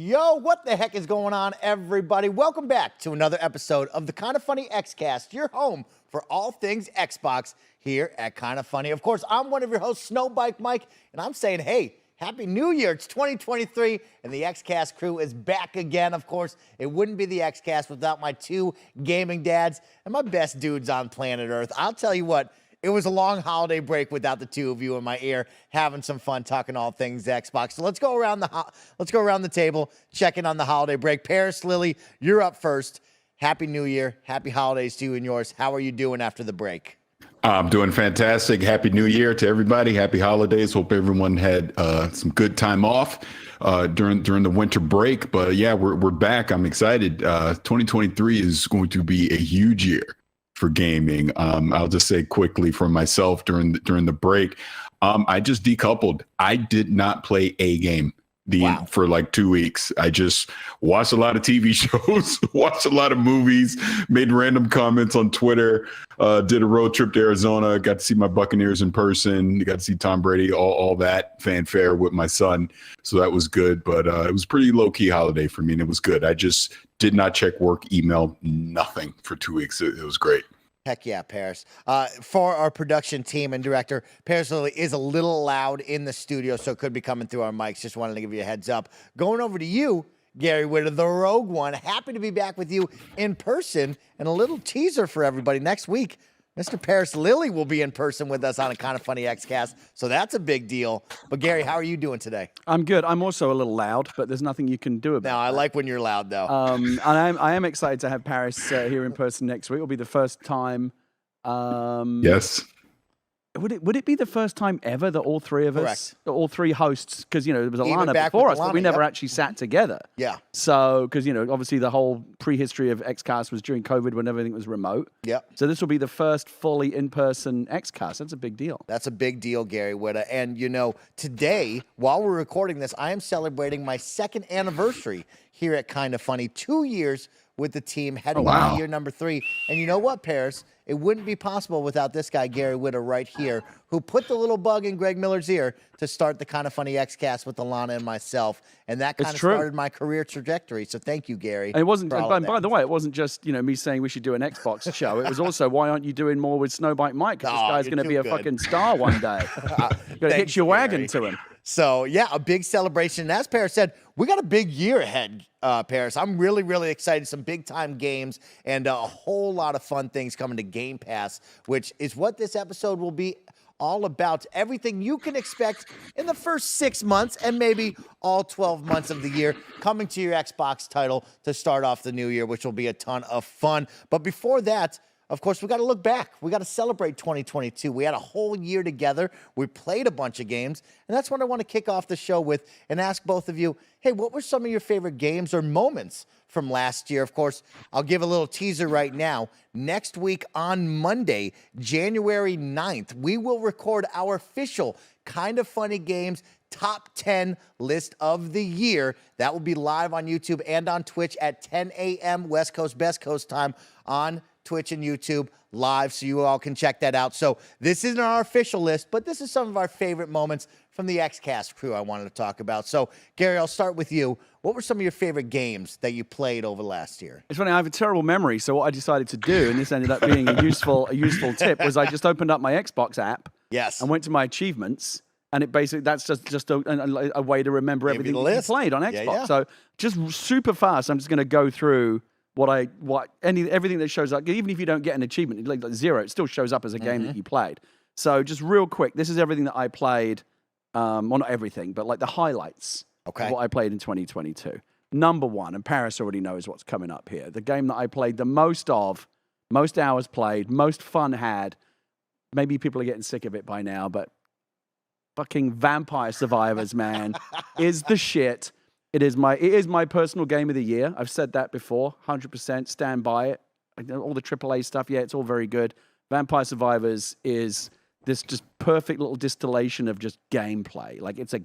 Yo, what the heck is going on, everybody? Welcome back to another episode of the KindaFunny Xcast, your home for all things Xbox here at KindaFunny. Of course, I'm one of your hosts, Snowbike Mike, and I'm saying, hey, Happy New Year. It's 2023, and the Xcast crew is back again. Of course, it wouldn't be the Xcast without my two gaming dads and my best dudes on planet Earth. I'll tell you what, it was a long holiday break without the two of you in my ear, having some fun talking all things Xbox. So let's go around the table, check in on the holiday break. Parris, Lily, you're up first. Happy New Year, happy holidays to you and yours. How are you doing after the break? I'm doing fantastic. Happy New Year to everybody. Happy holidays. Hope everyone had some good time off during the winter break. But yeah, we're back. I'm excited. 2023 is going to be a huge year for gaming. I'll just say quickly for myself during the break, I just decoupled. I did not play a game for like 2 weeks. I just watched a lot of TV shows, watched a lot of movies, made random comments on Twitter, did a road trip to Arizona, got to see my Buccaneers in person, got to see Tom Brady, all that fanfare with my son. So that was good, but it was a pretty low-key holiday for me, and it was good. I just did not check work, email, nothing for 2 weeks. It was great. Heck yeah, Parris. For our production team and director, Parris Lily is a little loud in the studio, so it could be coming through our mics. Just wanted to give you a heads up. Going over to you, Gary Witter, the Rogue One. Happy to be back with you in person, and a little teaser for everybody. Next week, Mr. Parris Lily will be in person with us on a KindaFunny Xcast, so that's a big deal. But Gary, how are you doing today? I'm good. I'm also a little loud, but there's nothing you can do about it. No, I like when you're loud, though. And I am excited to have Parris here in person next week. It'll be the first time. Yes. Would it be the first time ever that all three of us, all three hosts, because, there was Even Alana back before with us, but Alana, we never yep. actually sat together. Yeah. So, because, obviously the whole prehistory of Xcast was during COVID when everything was remote. Yep. So this will be the first fully in-person Xcast. That's a big deal. That's a big deal, Gary Witta. And, today, while we're recording this, I am celebrating my second anniversary here at KindaFunny. 2 years with the team heading into year number 3. And you know what, Parris? It wouldn't be possible without this guy, Gary Witta, right here, who put the little bug in Greg Miller's ear to start the KindaFunny Xcast with Alana and myself. And that kind of started my career trajectory. So thank you, Gary. And it wasn't, by the way, it wasn't just, me saying we should do an Xbox show. It was also, why aren't you doing more with Snowbike Mike? Because this guy's going to be a fucking star one day. You got to hitch your wagon to him. So, yeah, a big celebration. And as Parris said, we got a big year ahead, Parris. I'm really, really excited. Some big-time games and a whole lot of fun things coming to Game Pass, which is what this episode will be all about. Everything you can expect in the first 6 months and maybe all 12 months of the year coming to your Xbox title to start off the new year, which will be a ton of fun. But before that, of course, we got to look back. We got to celebrate 2022. We had a whole year together. We played a bunch of games. And that's what I want to kick off the show with and ask both of you, hey, what were some of your favorite games or moments from last year? Of course, I'll give a little teaser right now. Next week on Monday, January 9th, we will record our official KindaFunny Games Top 10 list of the year. That will be live on YouTube and on Twitch at 10 a.m. West Coast, Best Coast time on Twitch and YouTube live, so you all can check that out. So this isn't our official list, but this is some of our favorite moments from the Xcast crew I wanted to talk about. So, Gary, I'll start with you. What were some of your favorite games that you played over last year? It's funny, I have a terrible memory, so what I decided to do, and this ended up being a useful tip, was I just opened up my Xbox app and went to my achievements, and it basically, that's just a way to remember everything you played on Xbox. Yeah. So just super fast, I'm just going to go through everything that shows up. Even if you don't get an achievement, like 0, it still shows up as a game that you played. So just real quick, this is everything that I played. Well, not everything, but like the highlights of what I played in 2022. Number 1, and Parris already knows what's coming up here. The game that I played the most of, most hours played, most fun had. Maybe people are getting sick of it by now, but fucking Vampire Survivors, man, is the shit. It is my personal game of the year. I've said that before, 100%, stand by it. All the AAA stuff, yeah, it's all very good. Vampire Survivors is this just perfect little distillation of just gameplay. Like, it's a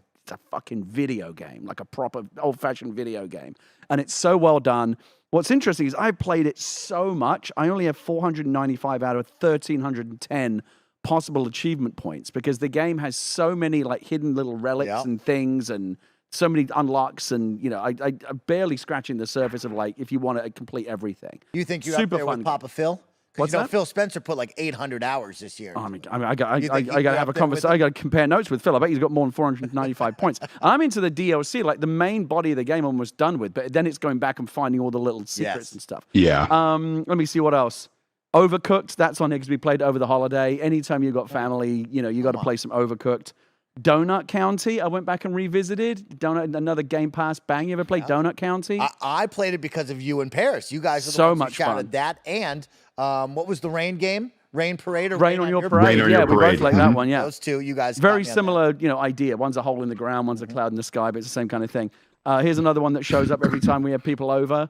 fucking video game, like a proper old-fashioned video game. And it's so well done. What's interesting is I've played it so much, I only have 495 out of 1,310 possible achievement points because the game has so many like hidden little relics and things and so many unlocks, and I'm barely scratching the surface of like if you want to complete everything. You think you're up there with Papa Phil? What's that? Phil Spencer put like 800 hours this year. I got to have a conversation. I got to compare notes with Phil. I bet he's got more than 495 points. I'm into the DLC, like the main body of the game, almost done with, but then it's going back and finding all the little secrets and stuff. Yeah. Let me see what else. Overcooked. That's on Xbox. Played over the holiday. Anytime you got family, you got to play some Overcooked. Donut County, I went back and revisited. Another Game Pass bang. You ever played Donut County? I played it because of you in Paris. You guys are the so ones much who shouted fun. That and what was the rain game? Rain Parade or Rain on Your Parade? Rain on Yeah, Your we both Parade. like that one, yeah. Those two, you guys. Very similar, idea. One's a hole in the ground, one's a cloud in the sky, but it's the same kind of thing. Here's another one that shows up every time we have people over.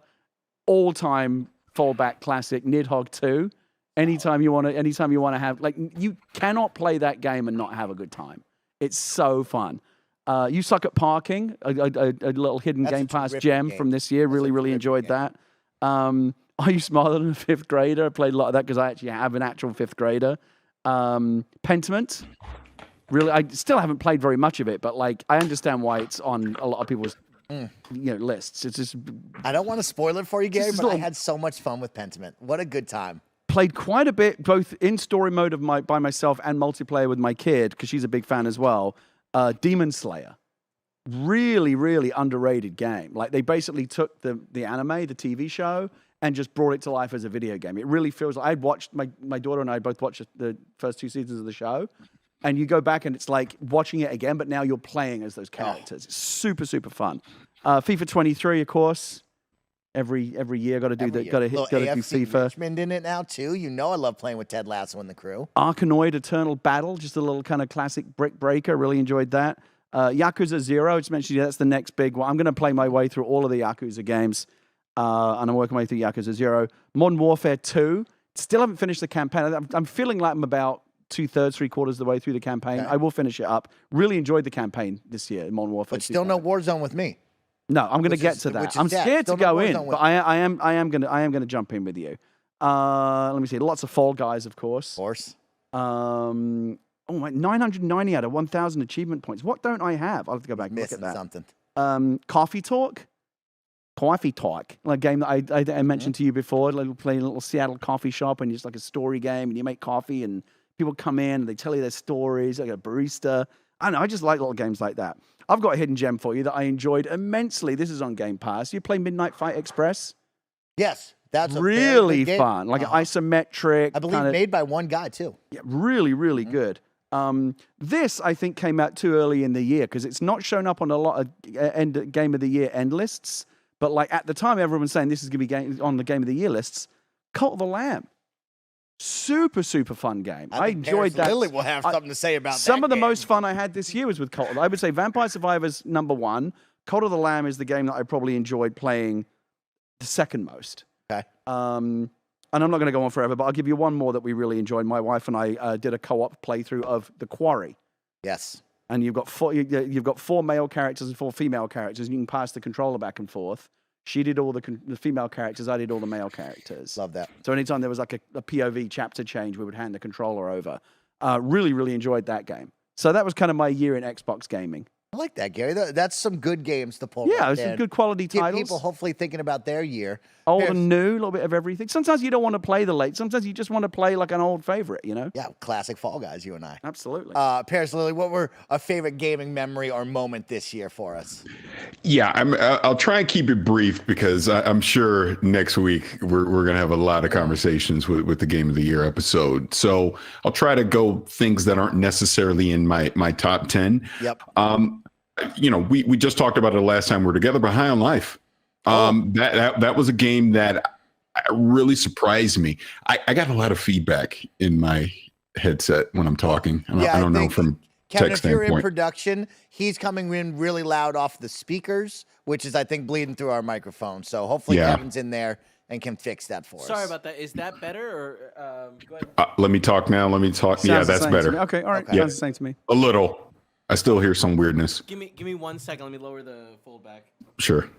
All-time fallback classic, Nidhogg 2. Anytime you want to have, like, you cannot play that game and not have a good time. It's so fun. You Suck at Parking, a little hidden Game Pass gem from this year. Really enjoyed that. Are You Smarter Than a Fifth Grader? I played a lot of that because I actually have an actual fifth grader. Pentiment. Really, I still haven't played very much of it, but like I understand why it's on a lot of people's lists. It's just I don't want to spoil it for you, Gary, but I had so much fun with Pentiment. What a good time. Played quite a bit, both in story mode by myself and multiplayer with my kid, because she's a big fan as well. Demon Slayer. Really underrated game. Like they basically took the anime, the TV show, and just brought it to life as a video game. It really feels like I'd watched my daughter and I both watched the first 2 seasons of the show, and you go back and it's like watching it again, but now you're playing as those characters. It's super fun. FIFA 23, of course. Every year, got to do that. Got to do FIFA. Richmond in it now too. I love playing with Ted Lasso and the crew. Arkanoid Eternal Battle, just a little kind of classic brick breaker. Really enjoyed that. Yakuza 0, I just mentioned that's the next big one. I'm going to play my way through all of the Yakuza games, and I'm working my way through Yakuza 0. Modern Warfare 2. Still haven't finished the campaign. I'm feeling like I'm about 2/3, 3/4 of the way through the campaign. Okay. I will finish it up. Really enjoyed the campaign this year in Modern Warfare. But still no Warzone with me. No, I'm going to get to that. I'm scared to go in, but I am going to jump in with you. Let me see. Lots of Fall Guys, of course. Of course. 990 out of 1,000 achievement points. What don't I have? I'll have to go back and look at that. Something. Coffee Talk, like a game that I mentioned to you before. Like playing a little Seattle coffee shop, and it's like a story game, and you make coffee, and people come in and they tell you their stories. Like a barista. I don't know. I just like little games like that. I've got a hidden gem for you that I enjoyed immensely. This is on Game Pass. You play Midnight Fight Express? Yes. That's really fun. Like an isometric. I believe made by one guy, too. Yeah, really good. This, I think, came out too early in the year because it's not shown up on a lot of Game of the Year end lists. But like at the time, everyone was saying this is going to be on the Game of the Year lists. Cult of the Lamb. Super fun game. I enjoyed that. Lily will have something to say about that. Some of the most fun I had this year was with Cult of the Lamb. I would say Vampire Survivors #1. Cult of the Lamb is the game that I probably enjoyed playing the second most. Okay. And I'm not going to go on forever, but I'll give you one more that we really enjoyed. My wife and I did a co-op playthrough of The Quarry. Yes. And you've got 4 male characters and 4 female characters, and you can pass the controller back and forth. She did all the female characters. I did all the male characters. Love that. So anytime there was like a POV chapter change, we would hand the controller over. Really enjoyed that game. So that was kind of my year in Xbox gaming. I like that, Gary. That's some good games to pull. Yeah, some good quality titles. Get people hopefully thinking about their year. Old and new, a little bit of everything. Sometimes you don't want to play the late. Sometimes you just want to play like an old favorite, Yeah, classic Fall Guys, you and I. Absolutely. Parris, Lily, what were a favorite gaming memory or moment this year for us? Yeah, I'll try and keep it brief because I'm sure next week we're going to have a lot of conversations with the Game of the Year episode. So I'll try to go things that aren't necessarily in my top 10. Yep. We just talked about it last time we were together, but High on Life. That was a game that really surprised me. I got a lot of feedback in my headset when I'm talking. I don't know from Kevin, text if you're standpoint. in production, he's coming in really loud off the speakers, which is, I think, bleeding through our microphone. So hopefully Kevin's in there and can fix that for us. Sorry about that. Is that better? Or go ahead. Let me talk now. Sounds that's better. Okay, all right. Okay. Sounds the same to me. A little. I still hear some weirdness. Give me 1 second. Let me lower the fold back. Sure.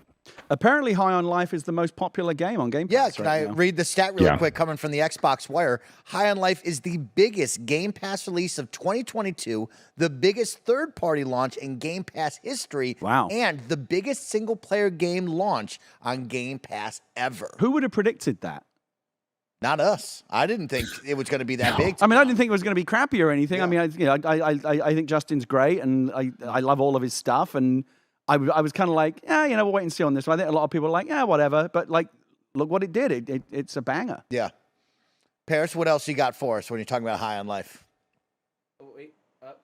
Apparently, High on Life is the most popular game on Game Pass. Yeah, can I read the stat real quick coming from the Xbox Wire? High on Life is the biggest Game Pass release of 2022, the biggest third-party launch in Game Pass history, and the biggest single-player game launch on Game Pass ever. Who would have predicted that? Not us. I didn't think it was going to be that big. I mean, I didn't think it was going to be crappy or anything. Yeah. I mean, I think Justin's great, and I love all of his stuff, and I was kind of like, yeah, we'll wait and see on this one. I think a lot of people are like, yeah, whatever. But like, look what it did. It's a banger. Yeah. Parris, what else you got for us when you're talking about High on Life? Oh, wait.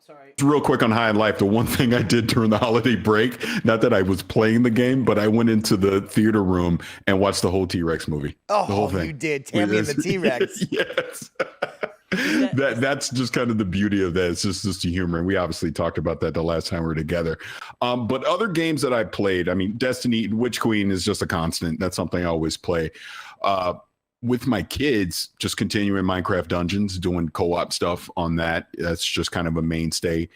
Sorry. Real quick on High on Life, the one thing I did during the holiday break, not that I was playing the game, but I went into the theater room and watched the whole T-Rex movie. Oh, the whole thing. You did. Tammy and the T-Rex. Yes. That's just kind of the beauty of that. It's just the humor. And we obviously talked about that the last time we were together. But other games that I played, I mean, Destiny, Witch Queen is just a constant. That's something I always play. With my kids, just continuing Minecraft Dungeons, doing co-op stuff on that. That's just kind of a mainstay.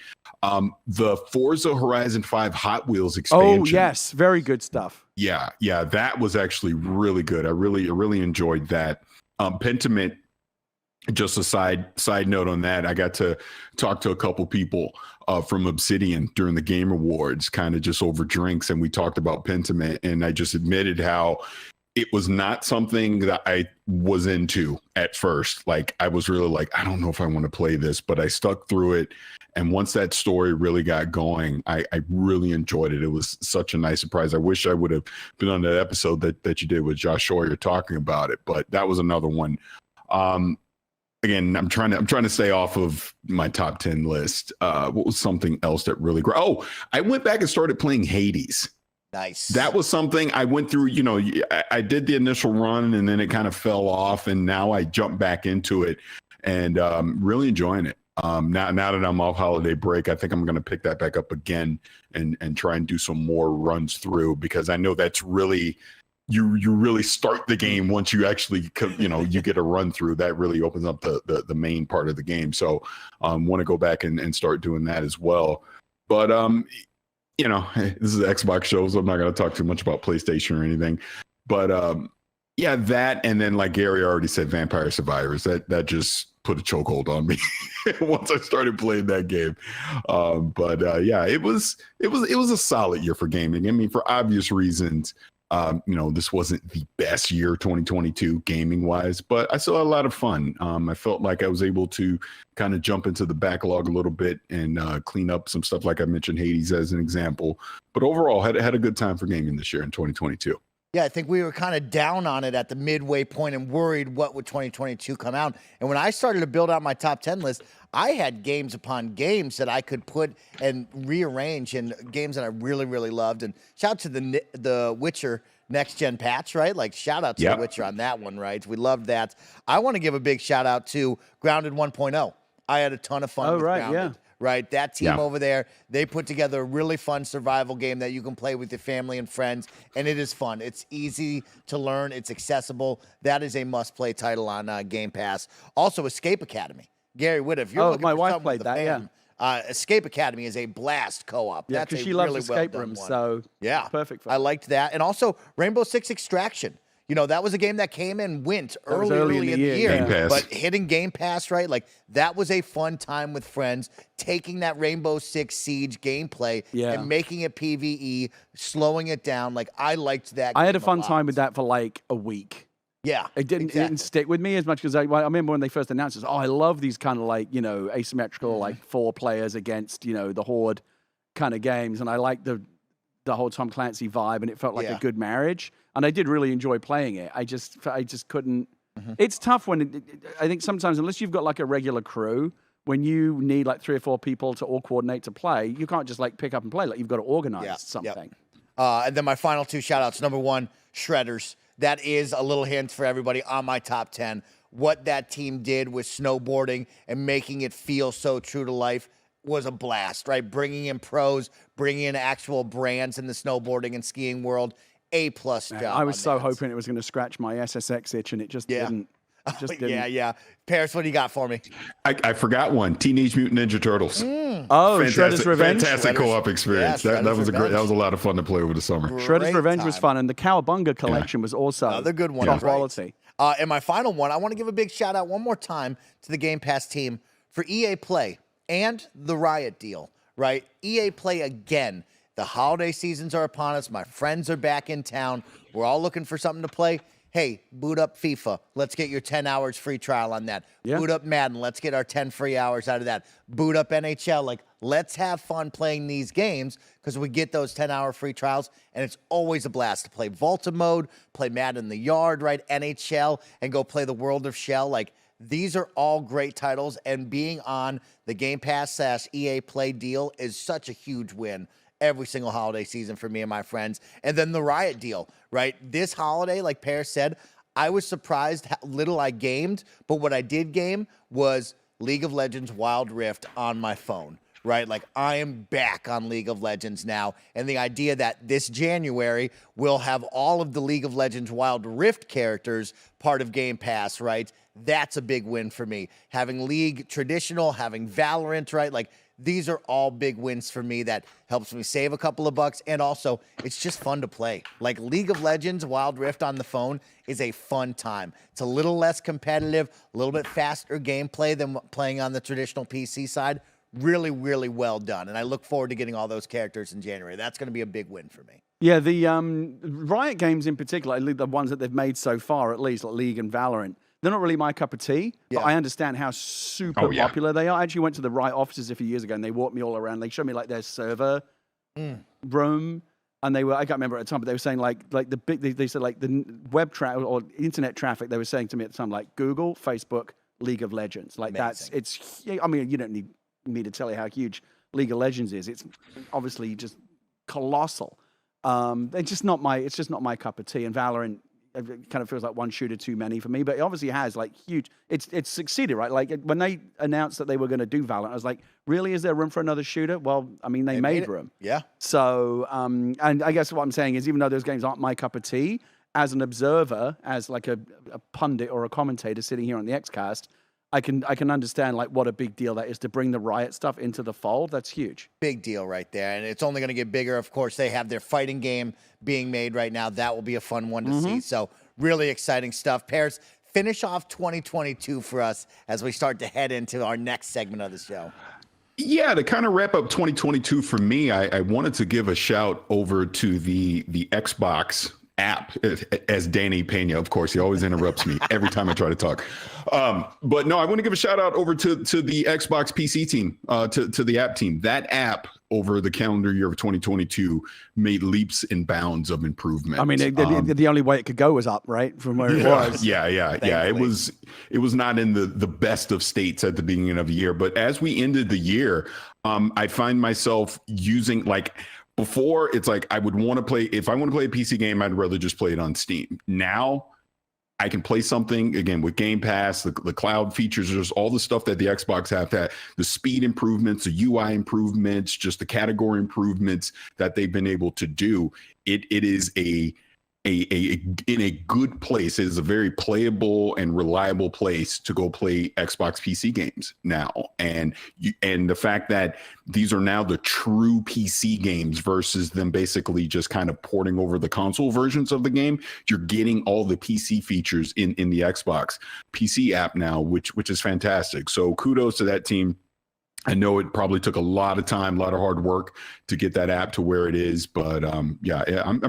The Forza Horizon 5 Hot Wheels expansion. Oh, yes. Very good stuff. Yeah. That was actually really good. I really enjoyed that. Pentiment, just a side note on that, I got to talk to a couple people from Obsidian during the Game Awards, kind of just over drinks, and we talked about Pentiment, and I just admitted how it was not something that I was into at first. Like, I was really like, I don't know if I want to play this, but I stuck through it. And once that story really got going, I really enjoyed it. It was such a nice surprise. I wish I would have been on that episode that you did with Josh Sawyer talking about it, but that was another one. Again, I'm trying to stay off of my top 10 list. What was something else that really grew? Oh, I went back and started playing Hades. Nice. That was something I went through. I did the initial run and then it kind of fell off, and now I jumped back into it and really enjoying it. Now that I'm off holiday break, I think I'm going to pick that back up again and try and do some more runs through, because I know that's really, you really start the game once you actually, you get a run through. That really opens up the main part of the game. So want to go back and start doing that as well. But this is an Xbox show, so I'm not going to talk too much about PlayStation or anything. But that, and then like Gary already said, Vampire Survivors, that just put a chokehold on me once I started playing that game. It was a solid year for gaming. I mean, for obvious reasons. This wasn't the best year 2022 gaming wise, but I still had a lot of fun. I felt like I was able to kind of jump into the backlog a little bit and clean up some stuff, like I mentioned Hades as an example. But overall, had a good time for gaming this year in 2022. Yeah, I think we were kind of down on it at the midway point and worried what would 2022 come out. And when I started to build out my top 10 list, I had games upon games that I could put and rearrange, and games that I really, really loved. And shout out to the Witcher next gen patch, right? Like, shout out to The Witcher on that one, right? We loved that. I want to give a big shout out to Grounded 1.0. I had a ton of fun with Grounded. Yeah. Right, that team over there, they put together a really fun survival game that you can play with your family and friends, and it is fun. It's easy to learn. It's accessible. That is a must-play title on Game Pass. Also, Escape Academy. Gary Witt, if you're looking my for wife something played with that, fam, Escape Academy is a blast co-op. Yeah, because she loves escape rooms, so perfect for her. I liked that. And also, Rainbow Six Extraction. That was a game that came and went early in the year. But hitting Game Pass, right? Like, that was a fun time with friends, taking that Rainbow Six Siege gameplay and making it PvE, slowing it down. Like, I liked that. I had a fun time with that for like a week. Yeah. It didn't stick with me as much, because I remember when they first announced this, I love these kind of like, asymmetrical, like 4 players against, the Horde kind of games. And I like the whole Tom Clancy vibe, and it felt like a good marriage. And I did really enjoy playing it. I just couldn't. It's tough when I think sometimes, unless you've got like a regular crew, when you need like 3 or 4 people to all coordinate to play, you can't just like pick up and play. Like, you've got to organize something. And then my final 2 shout outs. Number 1, Shredders. That is a little hint for everybody on my top 10. What that team did with snowboarding and making it feel so true to life was a blast, right? Bringing in pros, bringing in actual brands in the snowboarding and skiing world. A+ job. I was so hoping it was going to scratch my SSX itch, and it just didn't. It just didn't. Yeah. Parris, what do you got for me? I forgot one. Teenage Mutant Ninja Turtles. Oh, Shredder's Revenge. Fantastic co-op experience. Yeah, that was a great. That was a lot of fun to play over the summer. Shredder's Revenge was fun, and the Cowabunga collection was also another good one. Top quality. And my final one, I want to give a big shout out one more time to the Game Pass team for EA Play and the Riot deal. Right, EA Play again. The holiday seasons are upon us. My friends are back in town. We're all looking for something to play. Hey, boot up FIFA. Let's get your 10 hours free trial on that. Yeah. Boot up Madden. Let's get our 10 free hours out of that. Boot up NHL. Like, let's have fun playing these games because we get those 10-hour free trials, and it's always a blast to play Volta mode, play Madden in the yard, right, NHL, and go play the World of Shell. Like, these are all great titles, and being on the Game Pass / EA Play deal is such a huge win every single holiday season for me and my friends. And then the Riot deal, right? This holiday, like Parris said, I was surprised how little I gamed, but what I did game was League of Legends Wild Rift on my phone, right? Like, I am back on League of Legends now, and the idea that this January we'll have all of the League of Legends Wild Rift characters part of Game Pass, right? That's a big win for me. Having League traditional, having Valorant, right? Like, these are all big wins for me that helps me save a couple of bucks, and also it's just fun to play. Like, League of Legends Wild Rift on the phone is a fun time. It's a little less competitive, a little bit faster gameplay than playing on the traditional PC side. Really, really well done, and I look forward to getting all those characters in January. That's going to be a big win for me. Yeah, the Riot games in particular, the ones that they've made so far, at least, like League and Valorant, they're not really my cup of tea, but I understand how super popular they are. I actually went to the Riot offices a few years ago, and they walked me all around. They showed me, like, their server room, and they were, I can't remember at the time, but they were saying, like the big, they said, like, the web traffic or internet traffic, they were saying to me at the time, like, Google, Facebook, League of Legends. Like, it's, I mean, you don't need me to tell you how huge League of Legends is. It's obviously just colossal. It's just not my cup of tea. And Valorant, it kind of feels like one shooter too many for me, but it obviously has, like, huge. It's succeeded, right? Like, when they announced that they were going to do Valorant, I was like, really? Is there room for another shooter? Well, I mean, they made room. Yeah. So, and I guess what I'm saying is, even though those games aren't my cup of tea, as an observer, as like a pundit or a commentator sitting here on the Xcast, I can understand, like, what a big deal that is to bring the Riot stuff into the fold. That's huge. Big deal right there. And it's only going to get bigger. Of course, they have their fighting game being made right now. That will be a fun one to see. So really exciting stuff. Parris, finish off 2022 for us as we start to head into our next segment of the show. Yeah, to kind of wrap up 2022 for me, I wanted to give a shout over to the Xbox app, as Danny Pena, of course, he always interrupts me every time I try to talk. But no, I want to give a shout out over to the Xbox PC team, to the app team. That app over the calendar year of 2022 made leaps and bounds of improvement. I mean, the only way it could go was up, right? From where it was. Yeah. It was not in the best of states at the beginning of the year. But as we ended the year, I find myself using, like, before, it's like I would want to play, if I want to play a PC game, I'd rather just play it on Steam. Now I can play something, again, with Game Pass, the cloud features, just all the stuff that the Xbox have, that the speed improvements, the UI improvements, just the category improvements that they've been able to do. It is in a good place. It is a very playable and reliable place to go play Xbox PC games now. And the fact that these are now the true PC games versus them basically just kind of porting over the console versions of the game, you're getting all the PC features in the Xbox PC app now, which is fantastic. So kudos to that team. I know it probably took a lot of time, a lot of hard work to get that app to where it is, but I'm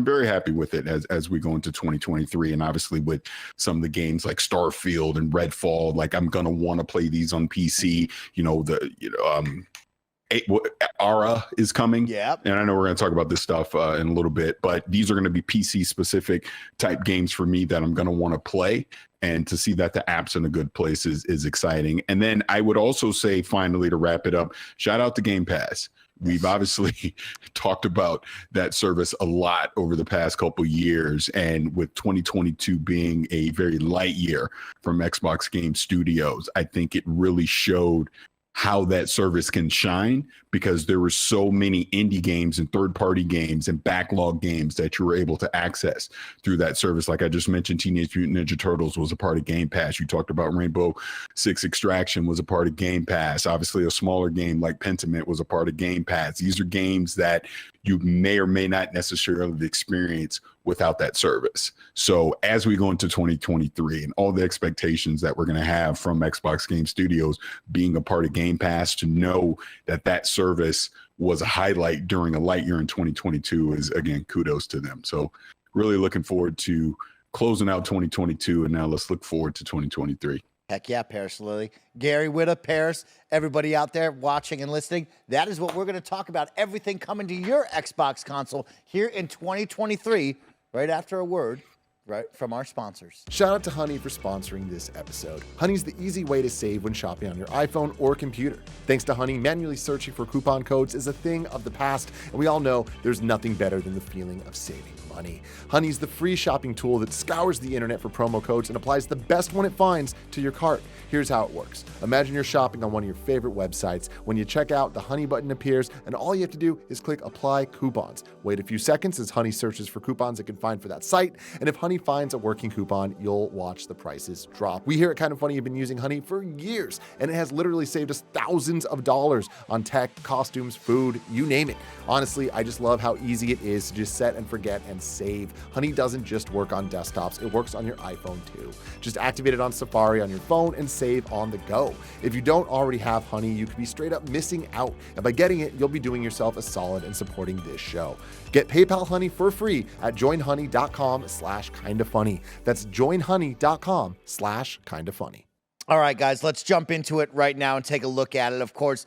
very happy with it as we go into 2023, and obviously with some of the games like Starfield and Redfall, like, I'm gonna want to play these on PC. Ara is coming. Yeah. And I know we're going to talk about this stuff in a little bit, but these are going to be PC specific type games for me that I'm going to want to play. And to see that the app's in a good place is exciting. And then I would also say, finally, to wrap it up, shout out to Game Pass. We've obviously talked about that service a lot over the past couple years. And with 2022 being a very light year from Xbox Game Studios, I think it really showed how that service can shine, because there were so many indie games and third-party games and backlog games that you were able to access through that service. Like I just mentioned, Teenage Mutant Ninja Turtles was a part of Game Pass. You talked about Rainbow Six Extraction was a part of Game Pass. Obviously, a smaller game like Pentiment was a part of Game Pass. These are games that you may or may not necessarily experience without that service. So as we go into 2023 and all the expectations that we're going to have from Xbox Game Studios being a part of Game Pass, to know that that service was a highlight during a light year in 2022 is, again, kudos to them. So really looking forward to closing out 2022, and now let's look forward to 2023. Heck yeah, Parris Lilly. Gary Whitta, Parris, everybody out there watching and listening, that is what we're going to talk about. Everything coming to your Xbox console here in 2023, right after a word right from our sponsors. Shout out to Honey for sponsoring this episode. Honey's the easy way to save when shopping on your iPhone or computer. Thanks to Honey, manually searching for coupon codes is a thing of the past, and we all know there's nothing better than the feeling of saving money. Honey's the free shopping tool that scours the internet for promo codes and applies the best one it finds to your cart. Here's how it works. Imagine you're shopping on one of your favorite websites. When you check out, the Honey button appears, and all you have to do is click Apply Coupons. Wait a few seconds as Honey searches for coupons it can find for that site, and if Honey finds a working coupon, you'll watch the prices drop. We here at KindaFunny have been using Honey for years, and it has literally saved us thousands of dollars on tech, costumes, food, you name it. Honestly, I just love how easy it is to just set and forget and save. Honey doesn't just work on desktops, it works on your iPhone too. Just activate it on Safari on your phone and save on the go. If you don't already have Honey, you could be straight up missing out. And by getting it, you'll be doing yourself a solid and supporting this show. Get PayPal Honey for free at joinhoney.com/kindafunny. That's joinhoney.com/kindafunny. All right, guys, let's jump into it right now and take a look at it. Of course,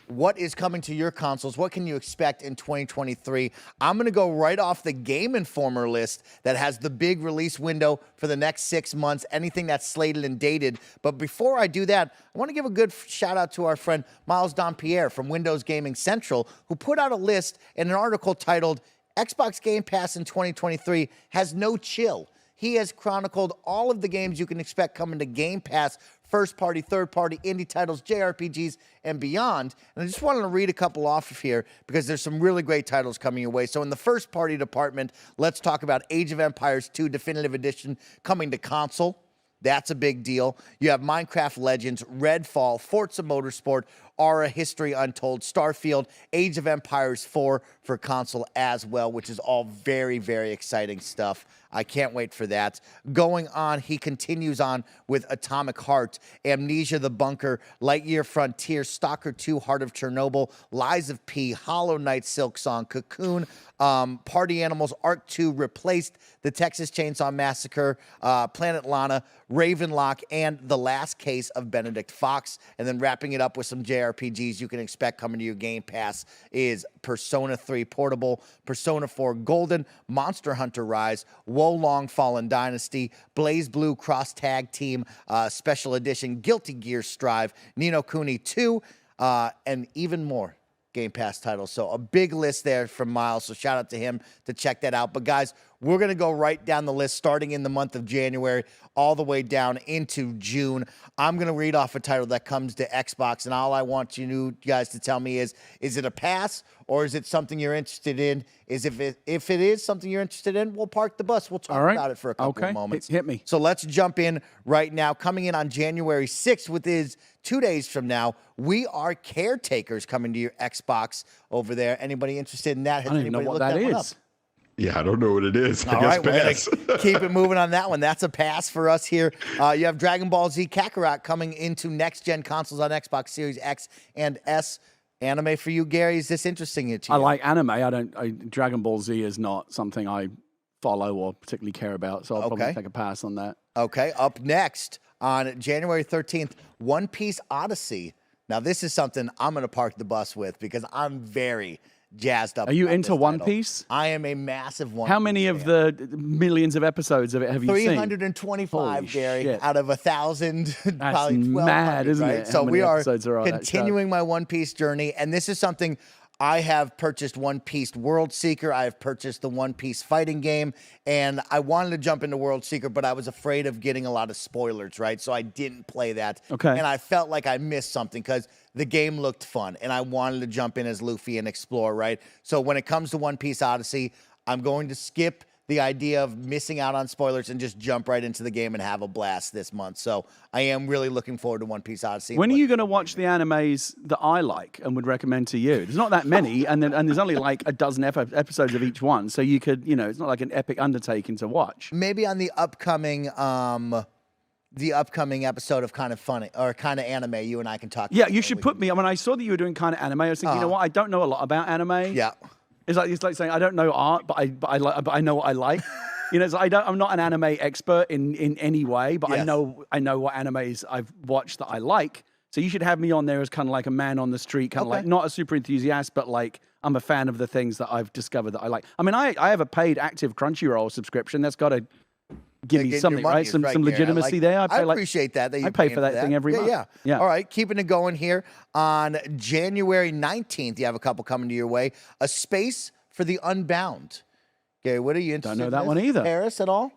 what is coming to your consoles? What can you expect in 2023? I'm going to go right off the Game Informer list that has the big release window for the next 6 months, anything that's slated and dated. But before I do that, I want to give a good shout out to our friend Miles Dompierre from Windows Gaming Central, who put out a list in an article titled Xbox Game Pass in 2023 has no chill. He has chronicled all of the games you can expect coming to Game Pass, first-party, third-party, indie titles, JRPGs, and beyond. And I just wanted to read a couple off of here because there's some really great titles coming your way. So in the first-party department, let's talk about Age of Empires 2 Definitive Edition coming to console. That's a big deal. You have Minecraft Legends, Redfall, Forza Motorsport, Aura, History Untold, Starfield, Age of Empires 4 for console as well, which is all very, very exciting stuff. I can't wait for that. Going on, he continues on with Atomic Heart, Amnesia the Bunker, Lightyear Frontier, Stalker 2, Heart of Chernobyl, Lies of P, Hollow Knight, Silksong, Cocoon, Party Animals, Arc 2 replaced, The Texas Chainsaw Massacre, Planet Lana, Ravenlock, and The Last Case of Benedict Fox. And then wrapping it up with some JRPGs you can expect coming to your Game Pass is Persona 3 Portable, Persona 4 Golden, Monster Hunter Rise, Wo Long Fallen Dynasty, Blaze Blue Cross Tag Team Special Edition, Guilty Gear Strive, Ni no Kuni 2, and even more Game Pass titles. So a big list there from Miles. So shout out to him to check that out. But guys, we're going to go right down the list starting in the month of January all the way down into June. I'm going to read off a title that comes to Xbox, and all I want you guys to tell me is it a pass or is it something you're interested in? If it is something you're interested in, we'll park the bus. We'll talk about it for a couple of moments. Hit me. So let's jump in right now. Coming in on January 6th, which is 2 days from now, We Are Caretakers coming to your Xbox over there. Anybody interested in that? I don't even know what that is. Yeah, I don't know what it is. All right, we're going to keep it moving on that one. That's a pass for us here. You have Dragon Ball Z Kakarot coming into next-gen consoles on Xbox Series X and S. Anime for you, Gary? Is this interesting to you? I like anime. Dragon Ball Z is not something I follow or particularly care about, so I'll probably take a pass on that. Okay, up next on January 13th, One Piece Odyssey. Now, this is something I'm going to park the bus with because I'm very jazzed up. Are you into One title. Piece? I am a massive One Piece. How many of the millions of episodes of it have you seen? 325, Gary, shit. out of 1,000. That's probably mad, isn't right? it? So we are continuing my One Piece journey, and this is something I have purchased One Piece World Seeker. I have purchased the One Piece fighting game, and I wanted to jump into World Seeker, but I was afraid of getting a lot of spoilers, right? So I didn't play that. Okay. And I felt like I missed something because the game looked fun, and I wanted to jump in as Luffy and explore, right? So when it comes to One Piece Odyssey, I'm going to skip the idea of missing out on spoilers and just jump right into the game and have a blast this month. So I am really looking forward to One Piece Odyssey. When are you going to watch the animes that I like and would recommend to you? There's not that many, and there's only like a dozen episodes of each one. So you could, it's not like an epic undertaking to watch. Maybe on the upcoming episode of KindaFunny or KindaAnime, you and I can talk. Yeah, you should put me. When I saw that you were doing kind of anime, I was thinking, you know what? I don't know a lot about anime. Yeah. It's like saying I don't know art, but I know what I like. It's like I'm not an anime expert in any way, but Yes. I know what animes I've watched that I like. So you should have me on there as kind of like a man on the street, kind of like not a super enthusiast, but like I'm a fan of the things that I've discovered that I like. I mean, I have a paid active Crunchyroll subscription. That's got to give me something, right? Some legitimacy there. I appreciate that I pay for that thing every month. Yeah. All right, keeping it going here. On January 19th, you have a couple coming to your way. A Space for the Unbound. Gary, what are you interested in? Don't know that one either. Parris at all?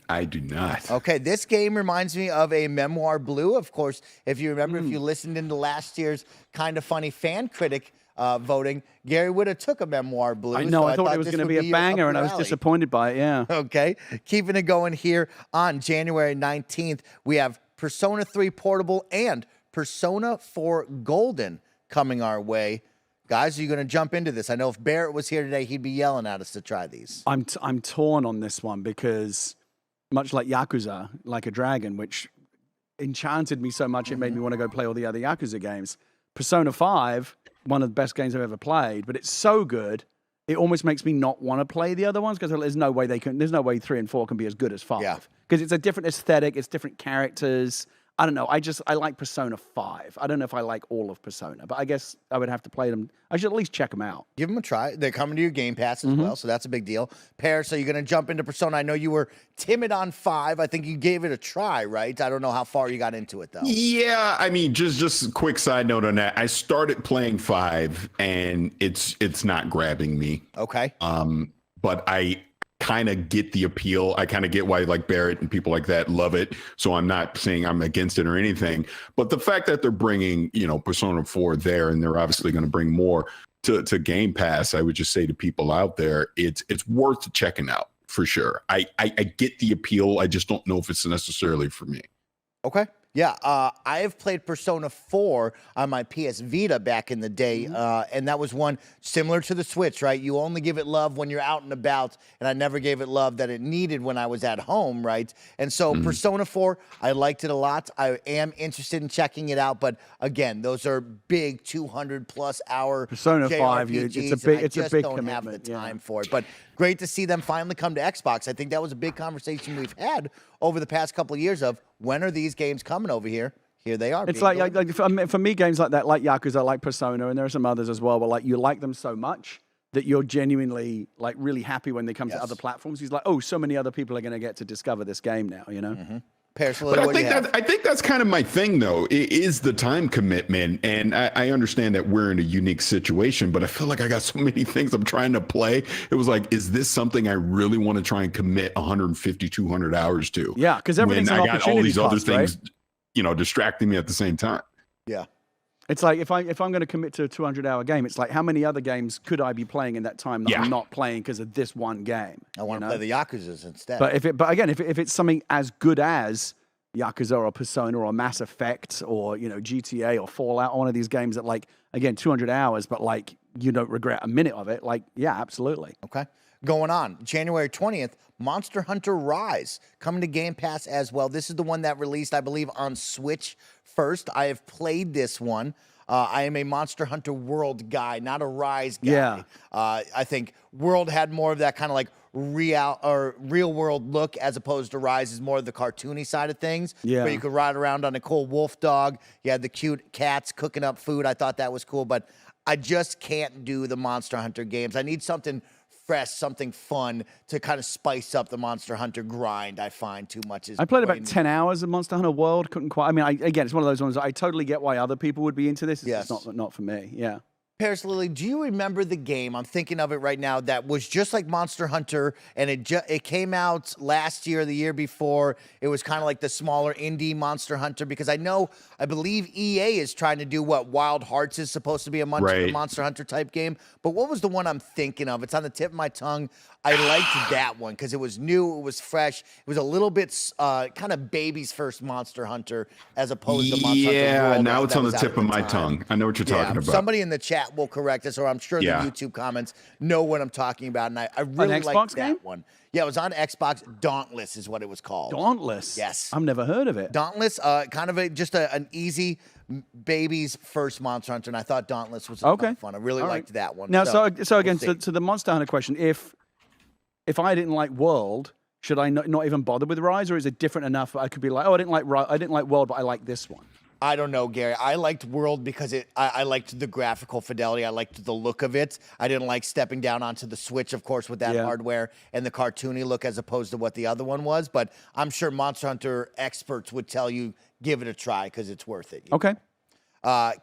I do not. Okay, this game reminds me of a Memoir Blue. Of course, if you remember, if you listened into last year's KindaFunny fan critic voting, Gary would have took a Memoir Blue. I know. So I thought it was going to be a banger, and I was disappointed by it. Yeah. Okay, keeping it going here on January 19th, we have Persona 3 Portable and Persona 4 Golden coming our way. Guys, are you going to jump into this? I know if Barrett was here today, he'd be yelling at us to try these. I'm torn on this one because much like Yakuza, Like a Dragon, which enchanted me so much it made me want to go play all the other Yakuza games. Persona 5, one of the best games I've ever played, but it's so good, it almost makes me not want to play the other ones because there's no way 3 and 4 can be as good as 5. Yeah. Because it's a different aesthetic, it's different characters. I don't know. I like Persona 5. I don't know if I like all of Persona, but I guess I would have to play them. I should at least check them out. Give them a try. They're coming to your Game Pass as well, so that's a big deal. Parris, so you're going to jump into Persona. I know you were timid on 5. I think you gave it a try, right? I don't know how far you got into it, though. Yeah, I mean, just a quick side note on that. I started playing 5, and it's not grabbing me. Okay. But I kind of get the appeal. I kind of get why like Barrett and people like that love it. So I'm not saying I'm against it or anything, but the fact that they're bringing, Persona 4 there, and they're obviously going to bring more to Game Pass, I would just say to people out there, it's worth checking out for sure. I get the appeal. I just don't know if it's necessarily for me. Okay. Yeah, I have played Persona 4 on my PS Vita back in the day, and that was one similar to the Switch, right? You only give it love when you're out and about, and I never gave it love that it needed when I was at home, right? And so Persona 4, I liked it a lot. I am interested in checking it out, but again, those are big 200-plus hour Persona 5, JRPGs, it's a big don't commitment. have the time for it. But great to see them finally come to Xbox. I think that was a big conversation we've had over the past couple of years of when are these games coming over here? Here they are. It's like for me, games like that, like Yakuza, like Persona, and there are some others as well, but like you like them so much that you're genuinely like really happy when they come to other platforms. He's like, oh, so many other people are going to get to discover this game now, Parris, But I think that's kind of my thing, though. It is the time commitment, and I understand that we're in a unique situation. But I feel like I got so many things I'm trying to play. It was like, is this something I really want to try and commit 150, 200 hours to? Yeah, because everything's an I got all these other things, right? Distracting me at the same time. Yeah. It's like if I'm going to commit to a 200-hour game, it's like how many other games could I be playing in that time that I'm not playing because of this one game? I want to play the Yakuzas instead. But if it's something as good as Yakuza or Persona or Mass Effect or GTA or Fallout, or one of these games that like again 200 hours, but like you don't regret a minute of it, like yeah, absolutely. Okay. Going on, January 20th, Monster Hunter Rise coming to Game Pass as well. This is the one that released, I believe, on Switch first. I have played this one. I am a Monster Hunter World guy, not a Rise guy. Yeah. I think World had more of that kind of like real world look, as opposed to Rise is more of the cartoony side of things. Yeah. Where you could ride around on a cool wolf dog. You had the cute cats cooking up food. I thought that was cool, but I just can't do the Monster Hunter games. I need something fresh, something fun to kind of spice up the Monster Hunter grind. I find too much is. I played about 10 hours of Monster Hunter World. Couldn't quite. I mean, again, it's one of those ones. I totally get why other people would be into this. It's just not for me. Yeah. Parris Lily, do you remember the game? I'm thinking of it right now. That was just like Monster Hunter, and it came out last year, the year before. It was kind of like the smaller indie Monster Hunter, because I believe EA is trying to do what Wild Hearts is supposed to be a Monster Hunter type game. But what was the one I'm thinking of? It's on the tip of my tongue. I liked that one because it was new, it was fresh, it was a little bit kind of baby's first Monster Hunter as opposed to Monster Hunter World. Yeah, now it's on the tip of my tongue. I know what you're talking about. Somebody in the chat will correct us, or I'm sure the YouTube comments know what I'm talking about, and I really liked that one. Yeah, it was on Xbox. Dauntless is what it was called. Dauntless? Yes. I've never heard of it. Dauntless, kind of just an easy baby's first Monster Hunter, and I thought Dauntless was kind of fun. I really liked that one. Now, so again, to the Monster Hunter question, if I didn't like World, should I not even bother with Rise, or is it different enough that I could be like, oh, I didn't like World, but I like this one? I don't know, Gary. I liked World because I liked the graphical fidelity. I liked the look of it. I didn't like stepping down onto the Switch, of course, with that hardware and the cartoony look as opposed to what the other one was. But I'm sure Monster Hunter experts would tell you, give it a try because it's worth it. Okay.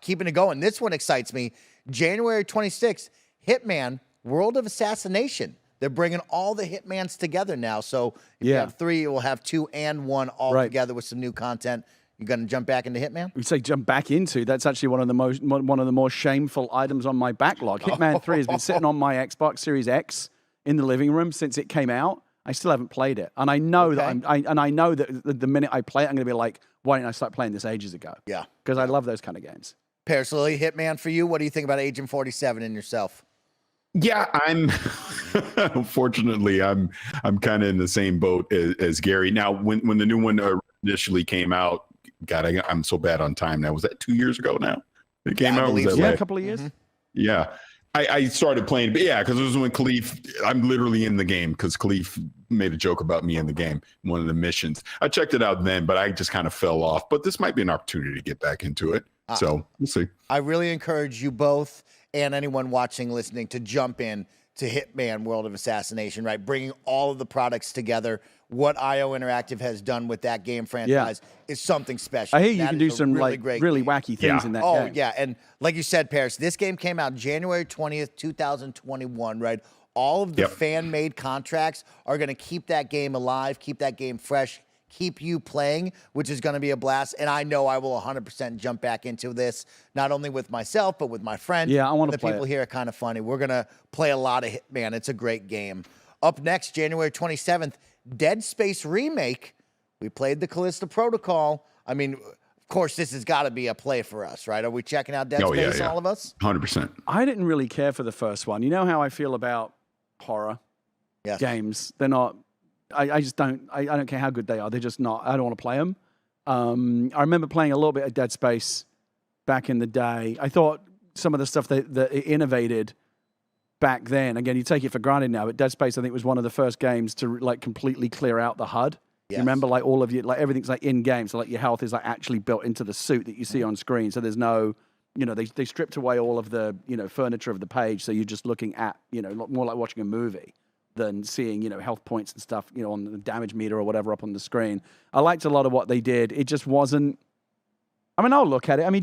Keeping it going. This one excites me. January 26th, Hitman, World of Assassination. They're bringing all the Hitmans together now. So if you have 3, you will have 2 and 1 all together with some new content. You going to jump back into Hitman? You say jump back into? That's actually one of the more shameful items on my backlog. Hitman 3 has been sitting on my Xbox Series X in the living room since it came out. I still haven't played it, and I know that I know that the minute I play it, I'm going to be like, why didn't I start playing this ages ago? Yeah, because I love those kind of games. Parris Lily, Hitman for you. What do you think about Agent 47 and yourself? Yeah, unfortunately, I'm kind of in the same boat as Gary. Now, when the new one initially came out, God, I'm so bad on time now. Was that 2 years ago now? It came out? Was that a couple of years. Mm-hmm. Yeah. I started playing, but because it was when Khalif, I'm literally in the game because Khalif made a joke about me in the game, one of the missions. I checked it out then, but I just kind of fell off. But this might be an opportunity to get back into it. So we'll see. I really encourage you both and anyone watching, listening to jump in to Hitman World of Assassination, right? Bringing all of the products together. What IO Interactive has done with that game franchise is something special. I hear you can do some really wacky things in that game. Oh, yeah. And like you said, Parris, this game came out January 20th, 2021, right? All of the fan-made contracts are going to keep that game alive, keep that game fresh, keep you playing, which is going to be a blast. And I know I will 100% jump back into this, not only with myself, but with my friends. Yeah, I want to play the people here are kind of funny. We're going to play a lot of Hitman. It's a great game. Up next, January 27th, Dead Space Remake. We played the Callisto Protocol. I mean, of course, this has got to be a play for us, right? Are we checking out Dead Space, all of us? 100%. I didn't really care for the first one. You know how I feel about horror games? They're not... I just don't. I don't care how good they are. They're just not. I don't want to play them. I remember playing a little bit of Dead Space back in the day. I thought some of the stuff that it innovated back then. Again, you take it for granted now, but Dead Space, I think, was one of the first games to like completely clear out the HUD. Yes. You remember, like all of you, like everything's like in game. So like your health is like actually built into the suit that you see on screen. So there's no, they stripped away all of the furniture of the page. So you're just looking at more like watching a movie than seeing, health points and stuff, on the damage meter or whatever up on the screen. I liked a lot of what they did. It just wasn't... I mean, I'll look at it. I mean,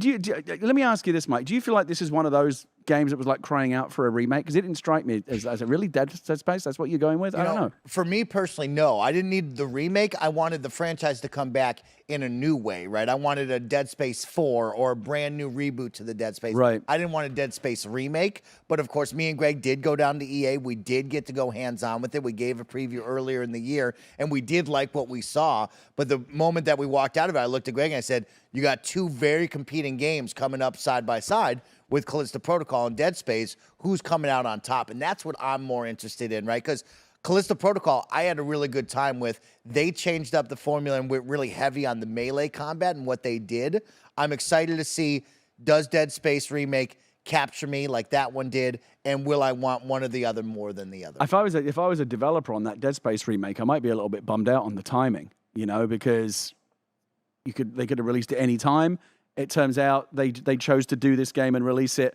let me ask you this, Mike. Do you feel like this is one of those games that was like crying out for a remake? Because it didn't strike me as a really Dead Space. That's what you're going with? I don't know. For me personally, no. I didn't need the remake. I wanted the franchise to come back in a new way, right? I wanted a Dead Space 4 or a brand new reboot to the Dead Space. Right. I didn't want a Dead Space remake. But of course, me and Greg did go down to EA. We did get to go hands-on with it. We gave a preview earlier in the year, and we did like what we saw. But the moment that we walked out of it, I looked at Greg and I said, you got two very competing games coming up side by side with Callisto Protocol and Dead Space. Who's coming out on top? And that's what I'm more interested in, right? Because Callisto Protocol, I had a really good time with. They changed up the formula and went really heavy on the melee combat and what they did. I'm excited to see, does Dead Space Remake capture me like that one did, and will I want one or the other more than the other? If I was a developer on that Dead Space Remake, I might be a little bit bummed out on the timing, because they could have released it any time. It turns out they chose to do this game and release it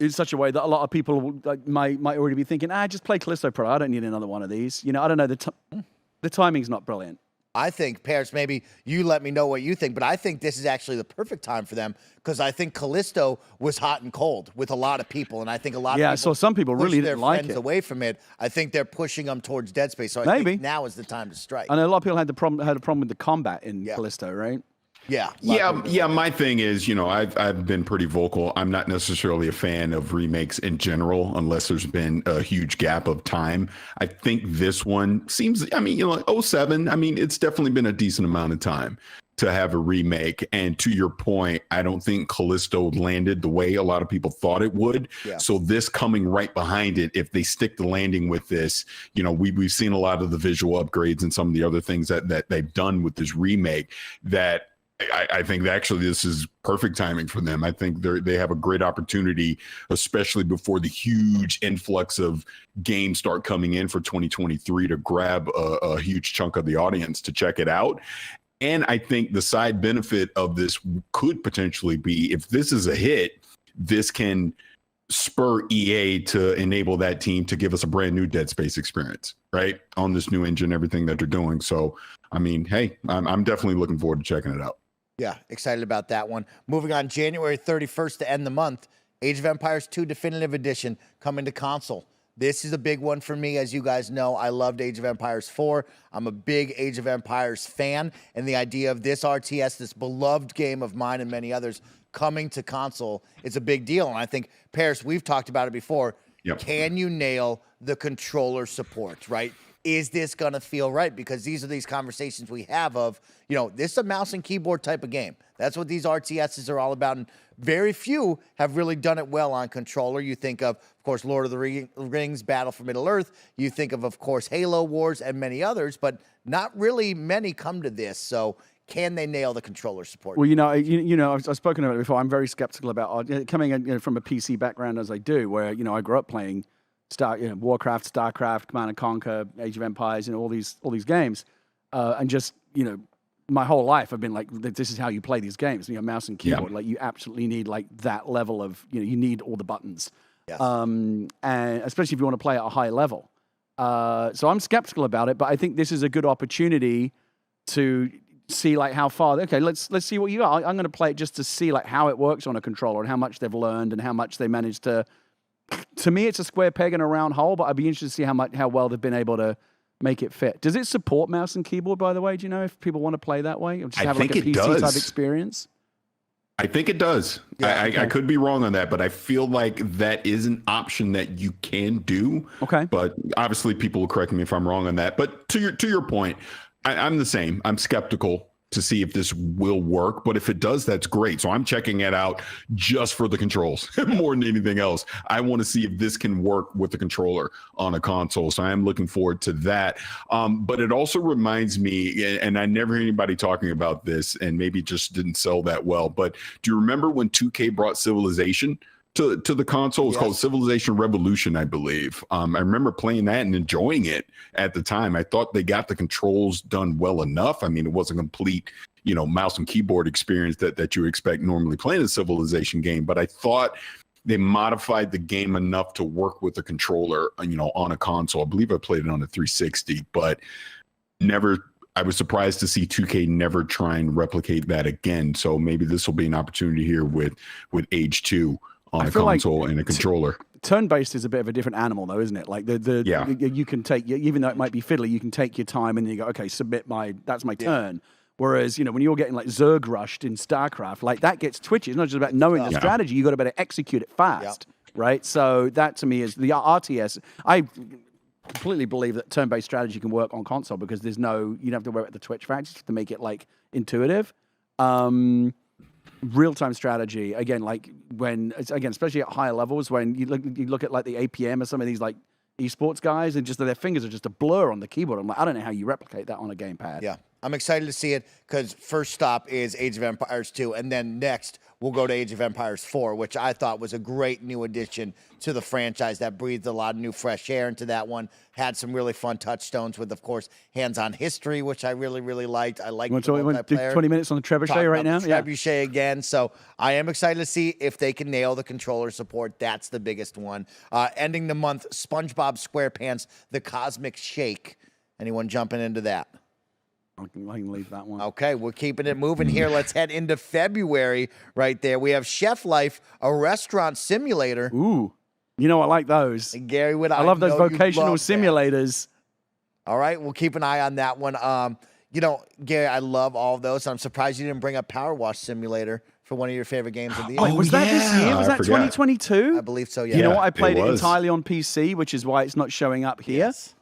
in such a way that a lot of people might already be thinking, just play Callisto Pro. I don't need another one of these. I don't know. The timing's not brilliant. I think, Parris, maybe you let me know what you think, but I think this is actually the perfect time for them because I think Callisto was hot and cold with a lot of people, and I think a lot of people so some people really their didn't like friends it. away from it. I think they're pushing them towards Dead Space, so I think now is the time to strike. I know a lot of people had a problem with the combat in Callisto, right? Yeah. My thing is, I've been pretty vocal. I'm not necessarily a fan of remakes in general, unless there's been a huge gap of time. I think this one seems, 07. It's definitely been a decent amount of time to have a remake. And to your point, I don't think Callisto landed the way a lot of people thought it would. Yeah. So this coming right behind it, if they stick the landing with this, we've seen a lot of the visual upgrades and some of the other things that they've done with this remake that I think that actually this is perfect timing for them. I think they have a great opportunity, especially before the huge influx of games start coming in for 2023 to grab a huge chunk of the audience to check it out. And I think the side benefit of this could potentially be, if this is a hit, this can spur EA to enable that team to give us a brand new Dead Space experience, right? On this new engine, everything that they're doing. So, hey, I'm definitely looking forward to checking it out. Yeah, excited about that one. Moving on, January 31st to end the month, Age of Empires 2 Definitive Edition coming to console. This is a big one for me. As you guys know, I loved Age of Empires 4. I'm a big Age of Empires fan, and the idea of this RTS, this beloved game of mine and many others, coming to console is a big deal. And I think, Parris, we've talked about it before. Yep. Can you nail the controller support, right? Is this going to feel right? Because these are these conversations we have of, this is a mouse and keyboard type of game. That's what these RTSs are all about. And very few have really done it well on controller. You think of course, Lord of the Rings, Battle for Middle-earth. You think of course, Halo Wars and many others, but not really many come to this. So can they nail the controller support? Well, I've spoken about it before. I'm very skeptical about coming from a PC background as I do, where, I grew up playing Warcraft, StarCraft, Command & Conquer, Age of Empires, all these games, and just my whole life I've been like, this is how you play these games. Mouse and keyboard. Like you absolutely need like that level of you need all the buttons, yes. And especially if you want to play at a high level. So I'm skeptical about it, but I think this is a good opportunity to see like how far. Okay, let's see what you got. I'm going to play it just to see like how it works on a controller and how much they've learned and how much they managed to. To me, it's a square peg in a round hole, but I'd be interested to see how well they've been able to make it fit. Does it support mouse and keyboard, by the way? Do you know if people want to play that way? Or just have like a PC type experience? I think it does. Yeah, I could be wrong on that, but I feel like that is an option that you can do. Okay. But obviously people will correct me if I'm wrong on that. But to your point, I'm the same. I'm skeptical to see if this will work, but if it does, that's great. So I'm checking it out just for the controls more than anything else. I want to see if this can work with the controller on a console. So I am looking forward to that. But it also reminds me, and I never hear anybody talking about this, and maybe it just didn't sell that well, but do you remember when 2K brought Civilization to the console? It's called Civilization Revolution, I believe. I remember playing that and enjoying it at the time. I thought they got the controls done well enough. I mean, it wasn't a complete, mouse and keyboard experience that you expect normally playing a Civilization game, but I thought they modified the game enough to work with the controller, on a console. I believe I played it on a 360, but I was surprised to see 2K never try and replicate that again. So maybe this will be an opportunity here with Age 2. On a console like and a controller. Turn-based is a bit of a different animal, though, isn't it? Like you can take, even though it might be fiddly, you can take your time and then you go, okay, that's my turn. Whereas, when you're getting like Zerg rushed in StarCraft, like that gets twitchy. It's not just about knowing the strategy; you got to better execute it fast, right? So that to me is the RTS. I completely believe that turn-based strategy can work on console because you don't have to worry about the twitch factors to make it like intuitive. Real-time strategy again, especially at higher levels, when you look at like the APM or some of these like esports guys, and just their fingers are just a blur on the keyboard. I'm like, I don't know how you replicate that on a gamepad. Yeah, I'm excited to see it because first stop is Age of Empires 2, and then next we'll go to Age of Empires 4, which I thought was a great new addition to the franchise that breathed a lot of new fresh air into that one. Had some really fun touchstones with, of course, hands-on history, which I really, really liked. I liked the multiplayer. 20 minutes on the trebuchet right now? Trebuchet again. So I am excited to see if they can nail the controller support. That's the biggest one. Ending the month, SpongeBob SquarePants, The Cosmic Shake. Anyone jumping into that? I can leave that one. Okay, we're keeping it moving here. Let's head into February right there. We have Chef Life, a restaurant simulator. Ooh, you know I like those. And Gary, I love those vocational simulators. All right, we'll keep an eye on that one. Gary, I love all of those. I'm surprised you didn't bring up Power Wash Simulator for one of your favorite games of the year. Wait, was that this year? Was that 2022? I believe so, yeah. You know what? I played it entirely on PC, which is why it's not showing up here. Yes.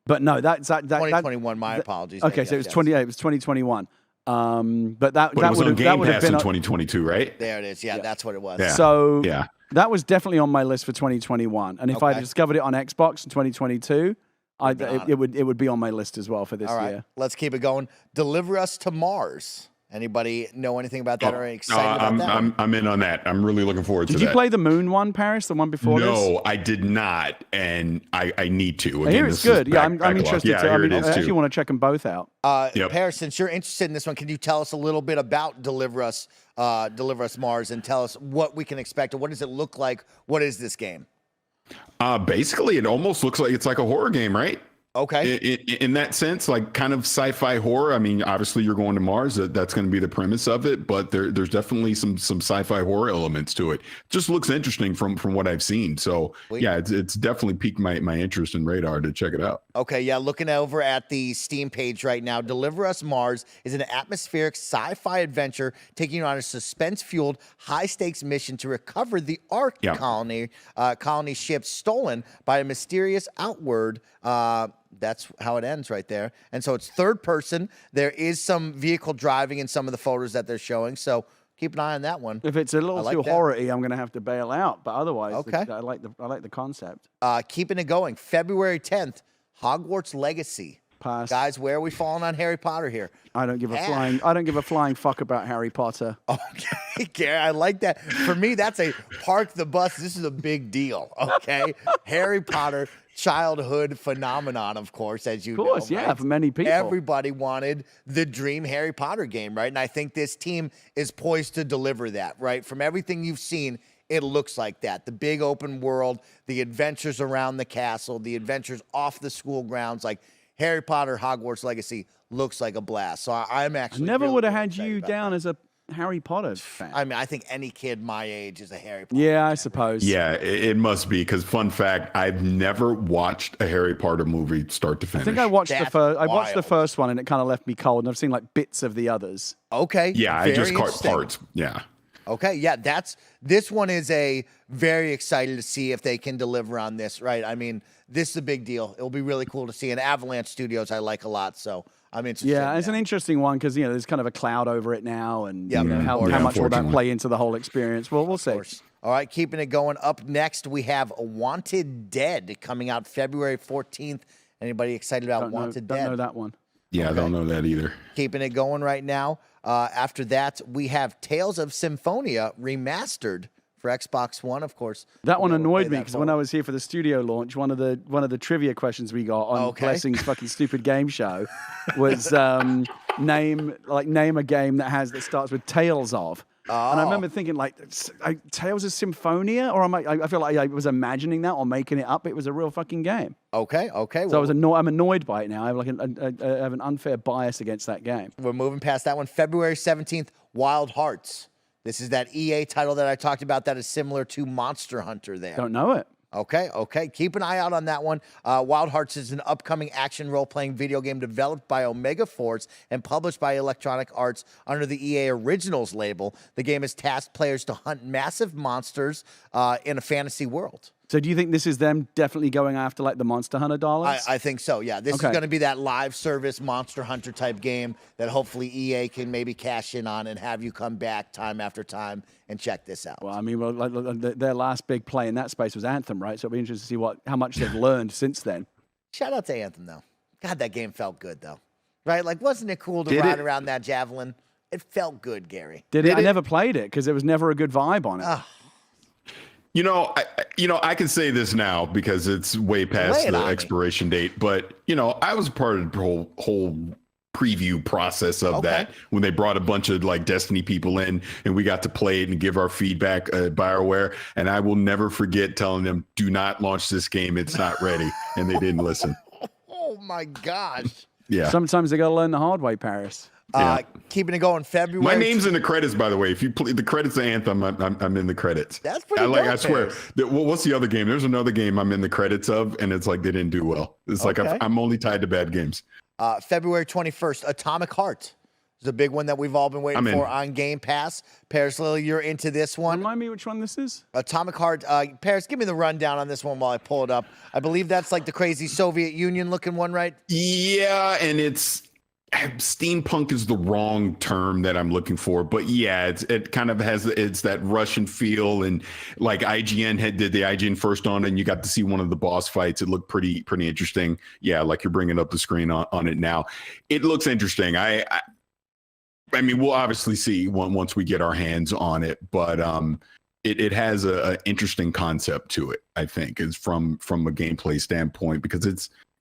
But no, that's 2021. My apologies. Okay, so it was 28. It was 2021. But that was would on have Game Pass been in 2022, right? There it is. Yeah, that's what it was. Yeah. So that was definitely on my list for 2021. And if I discovered it on Xbox in 2022, it would be on my list as well for this year. Let's keep it going. Deliver Us to Mars. Anybody know anything about that or excited about that? I'm in on that. I'm really looking forward to that. Did you play the Moon one, Parris, the one before this? No, I did not, and I need to. I hear it's good. Yeah, I'm interested. Yeah, I actually want to check them both out. Parris, since you're interested in this one, can you tell us a little bit about Deliver Us Mars, and tell us what we can expect, or what does it look like? What is this game? Basically, it almost looks like it's like a horror game, right? Okay. In that sense, like kind of sci-fi horror. I mean, obviously you're going to Mars. That's going to be the premise of it, but there's definitely some sci-fi horror elements to it. Just looks interesting from what I've seen. So yeah, it's definitely piqued my interest and radar to check it out. Okay, yeah, looking over at the Steam page right now, Deliver Us Mars is an atmospheric sci-fi adventure taking you on a suspense-fueled, high-stakes mission to recover the Ark colony ship stolen by a mysterious outward. That's how it ends right there. And so it's third person. There is some vehicle driving in some of the photos that they're showing. So keep an eye on that one. If it's a little too horror-y, I'm going to have to bail out. But otherwise, I like the concept. Keeping it going. February 10th, Hogwarts Legacy. Pass. Guys, where are we falling on Harry Potter here? I don't give a flying fuck about Harry Potter. Okay, Gary, I like that. For me, that's a park the bus. This is a big deal. Okay, Harry Potter, childhood phenomenon, of course, as you know. Of course, yeah, for many people. Everybody wanted the dream Harry Potter game, right? And I think this team is poised to deliver that, right? From everything you've seen, it looks like that. The big open world, the adventures around the castle, the adventures off the school grounds, like Harry Potter Hogwarts Legacy looks like a blast. So I'm actually never would have had you down as a Harry Potter fan. I mean, I think any kid my age is a Harry Potter fan. I suppose. Yeah, it must be, because fun fact, I've never watched a Harry Potter movie start to finish. I think I watched the first one and it kind of left me cold, and I've seen like bits of the others. Okay. Yeah, I just caught parts. Yeah. Okay, yeah, this one is a very excited to see if they can deliver on this, right? I mean, this is a big deal. It'll be really cool to see. And Avalanche Studios I like a lot, so I'm interested. Yeah, it's an interesting one because there's kind of a cloud over it now, and how much will that play into the whole experience? Well, we'll see. All right, keeping it going. Up next, we have Wanted Dead coming out February 14th. Anybody excited about Wanted Dead? Don't know that one. Yeah, I don't know that either. Keeping it going right now. After that, we have Tales of Symphonia remastered for Xbox One, of course. That one annoyed me because when I was here for the studio launch, one of the trivia questions we got on Blessing's fucking stupid game show was name a game that starts with Tales of. And I remember thinking, like, Tales of Symphonia, or I feel like I was imagining that or making it up. It was a real fucking game. Okay. So I'm annoyed by it now. I have I have an unfair bias against that game. We're moving past that one. February 17th, Wild Hearts. This is that EA title that I talked about that is similar to Monster Hunter there. Don't know it. Okay. Keep an eye out on that one. Wild Hearts is an upcoming action role-playing video game developed by Omega Force and published by Electronic Arts under the EA Originals label. The game has tasked players to hunt massive monsters in a fantasy world. So do you think this is them definitely going after like the Monster Hunter dollars? I think so, yeah. This is going to be that live service Monster Hunter type game that hopefully EA can maybe cash in on and have you come back time after time and check this out. Well, I mean, their last big play in that space was Anthem, right? So it'll be interesting to see how much they've learned since then. Shout out to Anthem, though. God, that game felt good, though. Right? Like, wasn't it cool to ride around that javelin? It felt good, Gary. Did it? I never played it because there was never a good vibe on it. I can say this now because it's way past the expiration date, but I was part of the whole preview process of that when they brought a bunch of like Destiny people in and we got to play it and give our feedback at BioWare. And I will never forget telling them, do not launch this game. It's not ready. And they didn't listen. Oh my gosh. Yeah. Sometimes they got to learn the hard way, Parris. Keeping it going, February. My name's in the credits, by the way. If you play the credits of Anthem, I'm in the credits. That's pretty dope, I swear. Parris. What's the other game? There's another game I'm in the credits of, and it's like they didn't do well. It's like I'm only tied to bad games. February 21st, Atomic Heart. It's a big one that we've all been waiting for on Game Pass. Parris Lilly, you're into this one. Remind me which one this is? Atomic Heart. Parris, give me the rundown on this one while I pull it up. I believe that's like the crazy Soviet Union looking one, right? Yeah, and it's steampunk is the wrong term that I'm looking for, but yeah, it kind of has that Russian feel, and like IGN did the IGN first on, and you got to see one of the boss fights. It looked pretty interesting. Yeah, like you're bringing up the screen on it now. It looks interesting. I mean, we'll obviously see once we get our hands on it, but it has a interesting concept to it. I think is from a gameplay standpoint, because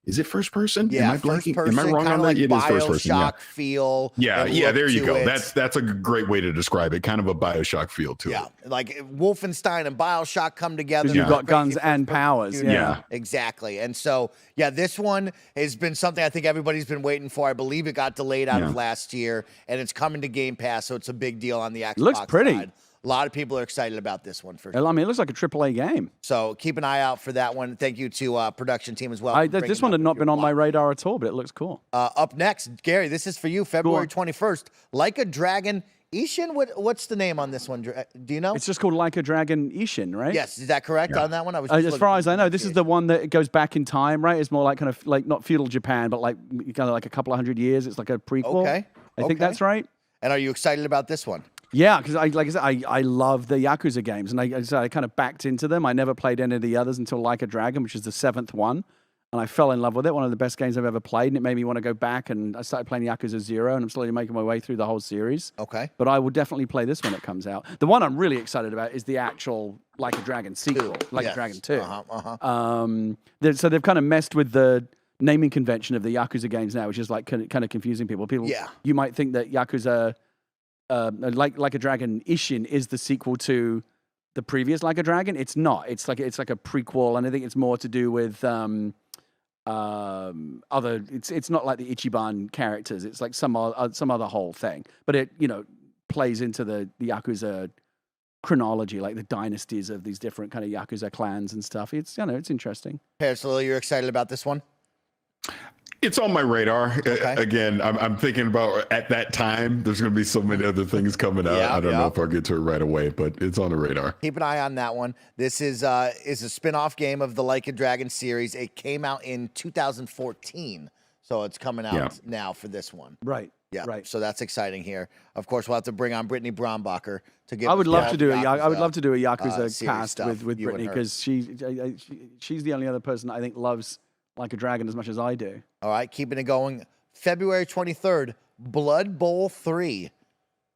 is it first person? Yeah, Am I first person. Am I wrong on that? It is first person. Yeah. Feel. Yeah. There you go. That's a great way to describe it. Kind of a BioShock feel to it. Yeah, like Wolfenstein and BioShock come together. You've got guns and powers. Yeah, exactly. And so, this one has been something I think everybody's been waiting for. I believe it got delayed out of last year, and it's coming to Game Pass, so it's a big deal on the Xbox. Looks pretty. Side. A lot of people are excited about this one for sure. I mean, it looks like a AAA game. So keep an eye out for that one. Thank you to production team as well. This one had not been on my radar at all, but it looks cool. Up next, Gary, this is for you, February 21st. Like a Dragon, Ishin. What's the name on this one? Do you know? It's just called Like a Dragon Ishin, right? Yes, is that correct on that one? I was as far as I know, this is the one that goes back in time, right? It's more like kind of like not feudal Japan, but like kind of like a couple of hundred years. It's like a prequel. Okay. I think that's right. And are you excited about this one? Yeah, because like I said, I love the Yakuza games, and I kind of backed into them. I never played any of the others until Like a Dragon, which is the 7th one, and I fell in love with it. One of the best games I've ever played, and it made me want to go back. And I started playing Yakuza 0, and I'm slowly making my way through the whole series. Okay. But I will definitely play this when it comes out. The one I'm really excited about is the actual Like a Dragon sequel, Like a Dragon 2. So they've kind of messed with the naming convention of the Yakuza games now, which is like kind of confusing people. You might think that Yakuza. Like a Dragon Ishin is the sequel to the previous Like a Dragon. It's not. It's like a prequel, and I think it's more to do with other. It's not like the Ichiban characters. It's like some other whole thing. But it plays into the Yakuza chronology, like the dynasties of these different kind of Yakuza clans and stuff. It's it's interesting. Parris Lilly, you're excited about this one? It's on my radar. Okay. Again, I'm thinking about at that time, there's going to be so many other things coming out. I don't know if I'll get to it right away, but it's on the radar. Keep an eye on that one. This is a spin-off game of the Like a Dragon series. It came out in 2014, so it's coming out now for this one. Right. Yeah. Right. So that's exciting here. Of course, we'll have to bring on Brittany Brombacher to give. I would love to do a Yakuza cast with Brittany, because she's the only other person that I think loves Like a Dragon as much as I do. All right, keeping it going. February 23rd, Blood Bowl 3.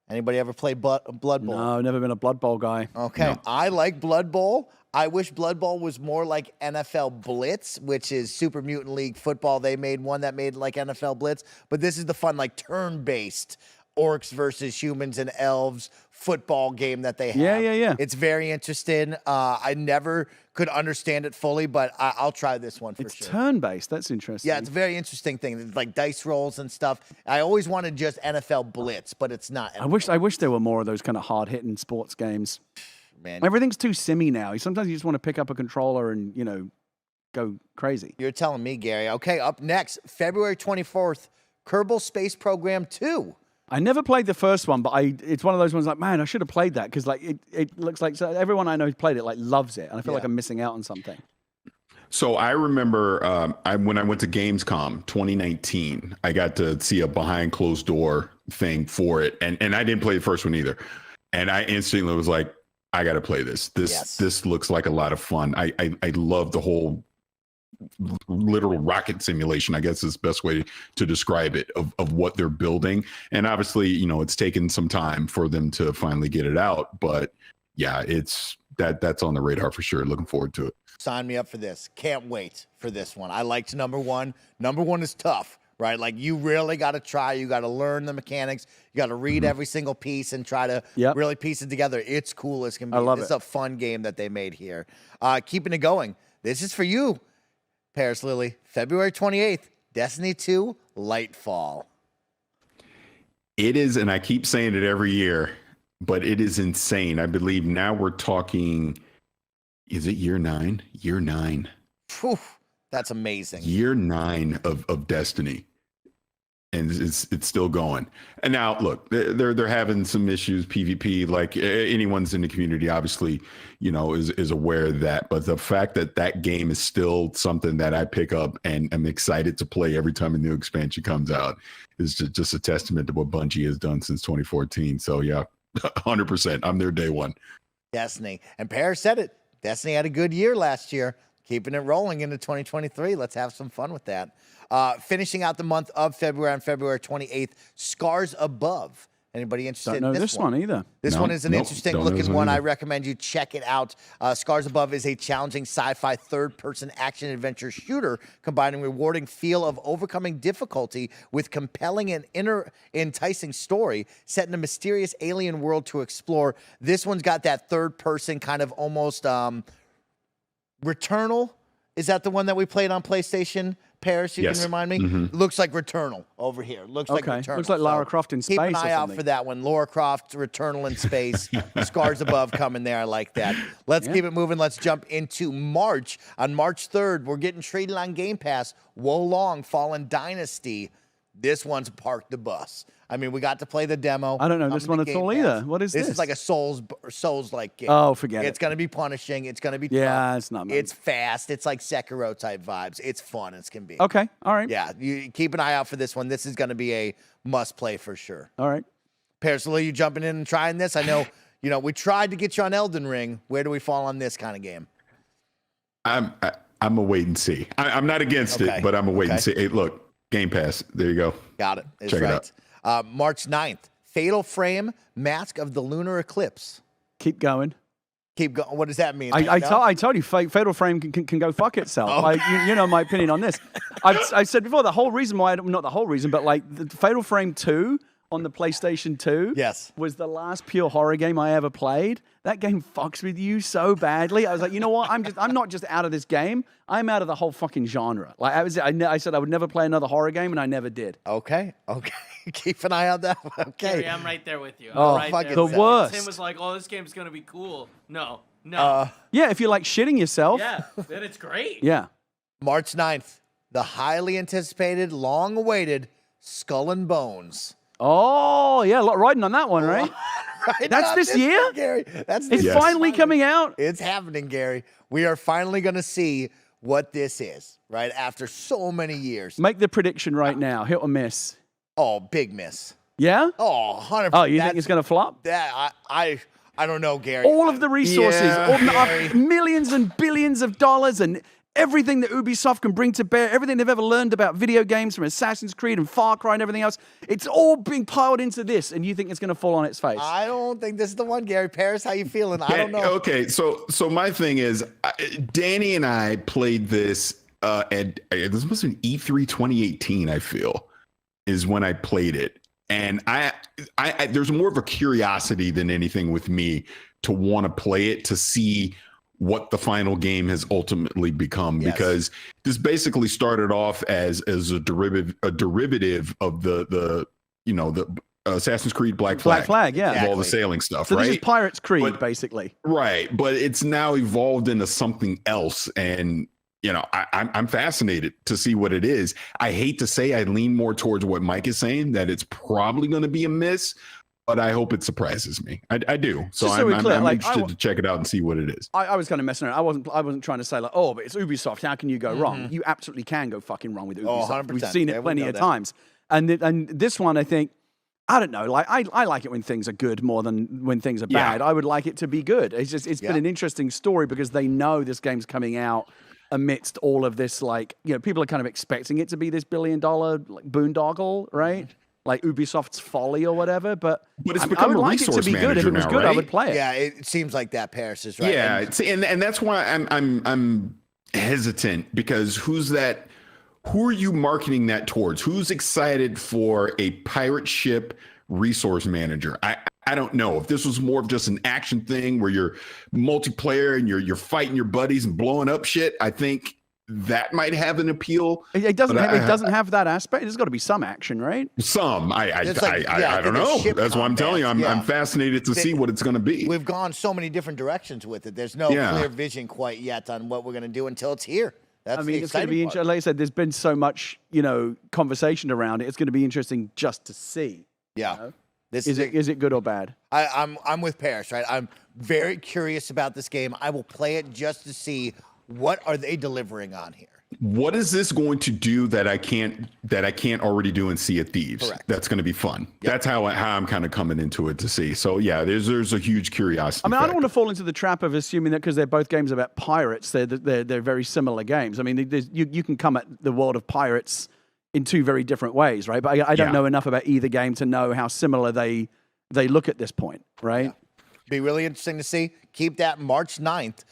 Anybody ever play Blood Bowl? No, never been a Blood Bowl guy. Okay, no. I like Blood Bowl. I wish Blood Bowl was more like NFL Blitz, which is Super Mutant League football. They made one that made like NFL Blitz, but this is the fun, like turn-based orcs versus humans and elves football game that they have. Yeah. It's very interesting. I never could understand it fully, but I'll try this one for sure. It's turn-based. That's interesting. Yeah, it's a very interesting thing. It's like dice rolls and stuff. I always wanted just NFL Blitz, but it's not. I wish there were more of those kind of hard-hitting sports games. Man, everything's too simmy now. Sometimes you just want to pick up a controller and, go crazy. You're telling me, Gary. Okay, up next, February 24th, Kerbal Space Program 2. I never played the first one, but it's one of those ones like, man, I should have played that, because like it looks like everyone I know who's played it like loves it, and I feel like I'm missing out on something. So I remember when I went to Gamescom 2019, I got to see a behind closed door thing for it, and I didn't play the first one either, and I instantly was like, I got to play this. This looks like a lot of fun. I love the whole literal rocket simulation, I guess is the best way to describe it, of what they're building. And obviously, it's taken some time for them to finally get it out, but yeah, that's on the radar for sure. Looking forward to it. Sign me up for this. Can't wait for this one. I liked number one. Number one is tough, right? Like you really got to try. You got to learn the mechanics. You got to read every single piece and try to really piece it together. It's cool as can be. I love it. It's a fun game that they made here. Keeping it going. This is for you, Parris Lilly. February 28th, Destiny 2, Lightfall. It is, and I keep saying it every year, but it is insane. I believe now we're talking, is it year 9? Year 9. Whew, that's amazing. Year 9 of Destiny. And it's still going. And now, look, they're having some issues, PvP, like anyone's in the community, obviously, is aware of that. But the fact that game is still something that I pick up and I'm excited to play every time a new expansion comes out is just a testament to what Bungie has done since 2014. So, yeah, 100%. I'm there day one. Destiny. And Parris said it. Destiny had a good year last year, keeping it rolling into 2023. Let's have some fun with that. Finishing out the month of February on February 28th, Scars Above. Anybody interested Don't know in this one either. This one is an interesting looking one. Either. I recommend you check it out. Scars Above is a challenging sci-fi third-person action-adventure shooter combining rewarding feel of overcoming difficulty with compelling and enticing story set in a mysterious alien world to explore. This one's got that third-person kind of almost Returnal. Is that the one that we played on PlayStation? Parris, you can remind me? Mm-hmm. Looks like Returnal over here. Looks like Returnal. Looks like Lara Croft in space. Keep an eye or out something. for that one. Lara Croft, Returnal in space. Scars Above coming there. I like that. Let's keep it moving. Let's jump into March. On March 3rd, we're getting treated on Game Pass. Wolong Fallen Dynasty. This one's Park the Bus. I mean, we got to play the demo. I don't know this one at all either. What is this? This is like a Souls-like game. Oh, forget it. It's going to be punishing. It's going to be Yeah, tough. it's not. It's fast. It's like Sekiro type vibes. It's fun as can be. Okay, all right. Yeah, you keep an eye out for this one. This is going to be a must-play for sure. All right. Parris, are you jumping in and trying this? I know, we tried to get you on Elden Ring. Where do we fall on this kind of game? I'm a wait and see. I'm not against it, but I'm a wait and see. Hey, look, Game Pass. There you go. Got it. It's Check it right. March 9th, Fatal Frame, Mask of the Lunar Eclipse. Keep going. Keep going. What does that mean? I told you, Fatal Frame can go fuck itself. Oh. You know my opinion on this. I said before, the whole reason why, not the whole reason, but like the Fatal Frame 2 on the PlayStation 2 was the last pure horror game I ever played. That game fucks with you so badly. I was like, you know what? I'm not just out of this game. I'm out of the whole fucking genre. Like I said I would never play another horror game, and I never did. Okay. Keep an eye on that one. Okay. Gary, I'm right there with you. Oh, right fucking there. the worst. Tim was like, "Oh, this game's gonna be cool." No. Yeah, if you're like shitting yourself. Yeah, then it's great. Yeah. March 9th, the highly anticipated, long-awaited Skull and Bones. Oh, yeah, riding on that one, right? Right That's on this year? one, Gary. That's It's this finally coming out. It's happening, Gary. We are finally going to see what this is, right? After so many years. Make the prediction right now, hit or miss. Oh, big miss. Yeah? Oh, 100%. Oh, you think it's going to flop? That I don't know, Gary. All of the resources, Gary. millions and billions of dollars and everything that Ubisoft can bring to bear, everything they've ever learned about video games from Assassin's Creed and Far Cry and everything else, it's all being piled into this, and you think it's going to fall on its face. I don't think this is the one, Gary. Parris, how you feeling? I don't know. Okay, so my thing is, Danny and I played this at this must have been E3 2018. I feel is when I played it, and I there's more of a curiosity than anything with me to want to play it to see what the final game has ultimately become, because this basically started off as a derivative of the Assassin's Creed Black Flag, yeah, of all the sailing stuff, so right? this is Pirates Creed, basically, right? But it's now evolved into something else, and I'm fascinated to see what it is. I hate to say I lean more towards what Mike is saying, that it's probably going to be a miss, but I hope it surprises me. I do. So I'm interested to check it out and see what it is. I was kind of messing around. I wasn't trying to say like, oh, but it's Ubisoft. How can you go wrong? You absolutely can go fucking wrong with Ubisoft. 100%. We've seen it plenty of times. And this one, I think, I don't know. Like I like it when things are good more than when things are bad. I would like it to be good. It's been an interesting story because they know this game's coming out amidst all of this, like, people are kind of expecting it to be this $1 billion like boondoggle, right? Like Ubisoft's folly or whatever, but it's I would like it to be good. If it was good, I would play it. Yeah, it seems like that. Parris is right. Yeah, and that's why I'm hesitant, because who are you marketing that towards? Who's excited for a pirate ship resource manager? I don't know. If this was more of just an action thing where you're multiplayer and you're fighting your buddies and blowing up shit, I think that might have an appeal. It doesn't have that aspect. There's got to be some action, right? I don't know. That's why I'm telling you. I'm fascinated to see what it's going to be. We've gone so many different directions with it. There's no clear vision quite yet on what we're going to do until it's here. That's it's going to be interesting. Like I said, there's been so much, conversation around it. It's going to be interesting just to see. Yeah. You know? Is it good or bad? I'm with Parris, right? I'm very curious about this game. I will play it just to see what are they delivering on here. What is this going to do that I can't already do in Sea of Thieves? Correct. That's going to be fun. Yep. That's how I'm kind of coming into it to see. So yeah, there's a huge curiosity. I mean, I don't want to fall into the trap of assuming that because they're both games about pirates, they're very similar games. I mean, you can come at the world of pirates in two very different ways, right? But I don't know enough about either game to know how similar they look at this point, right? Yeah. Be really interesting to see. Keep that March 9th.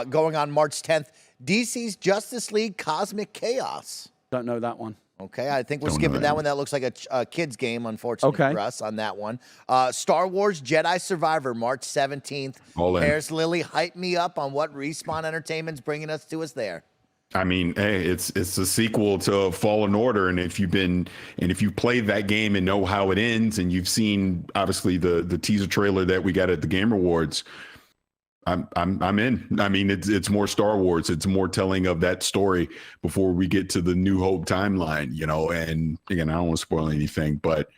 Going on March 10th, DC's Justice League Cosmic Chaos. Don't know that one. Okay, I think we're skipping that one. That looks like a kid's game, unfortunately for us on that one. Star Wars Jedi Survivor, March 17th. Parris, Lily, hype me up on what Respawn Entertainment's bringing us there. I mean, hey, it's a sequel to Fallen Order, and if you've played that game and know how it ends, and you've seen obviously the teaser trailer that we got at the Game Awards, I'm in. I mean, it's more Star Wars. It's more telling of that story before we get to the New Hope timeline, And again, I don't want to spoil anything, but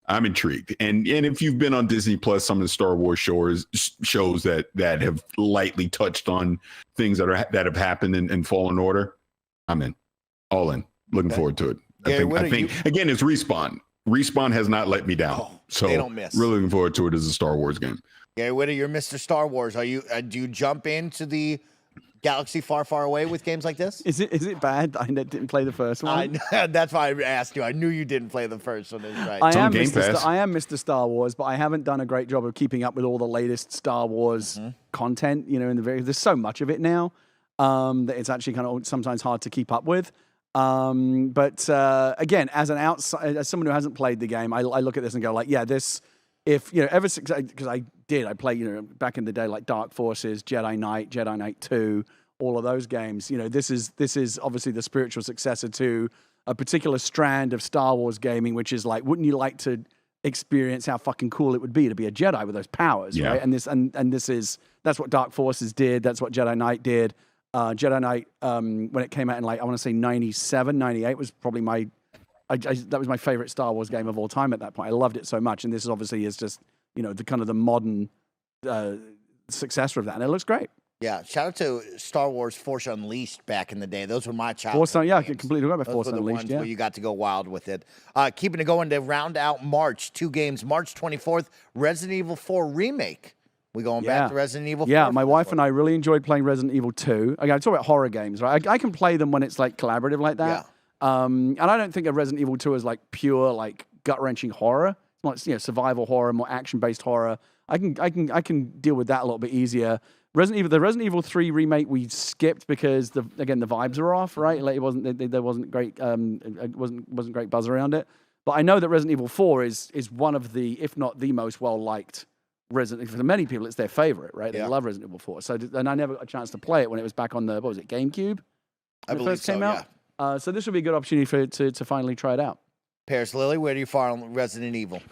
I'm intrigued. And if you've been on Disney Plus, some of the Star Wars shows that have lightly touched on things that have happened in Fallen Order, I'm in. All in. Looking forward to it. I think again, it's Respawn. Respawn has not let me down. So they don't miss. Really looking forward to it as a Star Wars game. Gary Whitta, you're Mr. Star Wars. Are you? Do you jump into the galaxy far, far away with games like this? Is it bad? I didn't play the first one. That's why I asked you. I knew you didn't play the first one. Right. I am Mr. Star Wars, but I haven't done a great job of keeping up with all the latest Star Wars content. There's so much of it now that it's actually kind of sometimes hard to keep up with. But again, as someone who hasn't played the game, I look at this and go like, yeah, this. If ever since because I played back in the day like Dark Forces, Jedi Knight 2, all of those games. This is obviously the spiritual successor to a particular strand of Star Wars gaming, which is like, wouldn't you like to experience how fucking cool it would be to be a Jedi with those powers, right? And that's what Dark Forces did. That's what Jedi Knight did. Jedi Knight, when it came out in I want to say 97, 98 was probably that was my favorite Star Wars game of all time at that point. I loved it so much, and this obviously is just the kind of the modern successor of that, and it looks great. Yeah, shout out to Star Wars Force Unleashed back in the day. Those were my childhood games. I completely forgot about Force Unleashed. Those were the ones where you got to go wild with it. Keeping it going to round out March, 2 games. March 24th, Resident Evil 4 Remake. We going back to Resident Evil 4? Yeah, my wife and I really enjoyed playing Resident Evil 2. Again, I talk about horror games, right? I can play them when it's like collaborative like that. Yeah. And I don't think of Resident Evil 2 as like pure like gut-wrenching horror. It's not survival horror, more action-based horror. I can deal with that a little bit easier. The Resident Evil 3 remake we skipped because the vibes are off, right? Like there wasn't great wasn't great buzz around it. But I know that Resident Evil 4 is one of the, if not the most well-liked Resident Evil. For many people, it's their favorite, right? They love Resident Evil 4. And I never got a chance to play it when it was back on the GameCube. I believe first came out. So this would be a good opportunity to finally try it out. Parris, Lily, where do you fall on Resident Evil?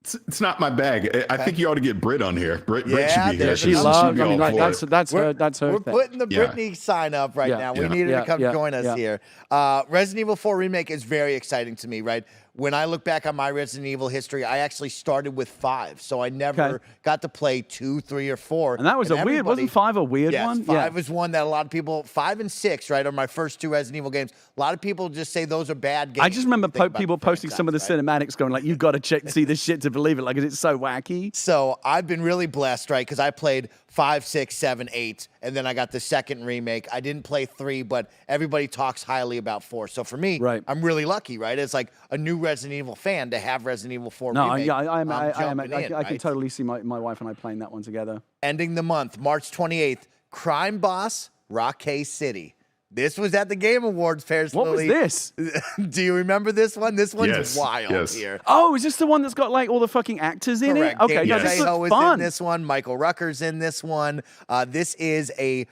It's not my bag. I think you ought to get Britt on here. Britt should be here. She loves. I mean, like that's her. We're putting the Brittany sign up right now. We needed to come join us here. Resident Evil 4 Remake is very exciting to me, right? When I look back on my Resident Evil history, I actually started with 5, so I never got to play 2, 3, or 4. And that was wasn't 5 a weird one? Yes, 5 is one that a lot of people, 5 and 6, right, are my first 2 Resident Evil games. A lot of people just say those are bad games. I just remember people posting some of the cinematics going like, you got to see this shit to believe it, like, it's so wacky. So I've been really blessed, right, because I played 5, 6, 7, 8, and then I got the second remake. I didn't play 3, but everybody talks highly about 4. So for me, I'm really lucky, right? It's like a new Resident Evil fan to have Resident Evil 4 remake. I can totally see my wife and I playing that one together. Ending the month, March 28th, Crime Boss, Rockay City. This was at the Game Awards, Parris. What was this? Do you remember this one? This one's wild here. Oh, is this the one that's got like all the fucking actors in it? Okay, Trejo is in this one. Michael Rucker's in this one. This is a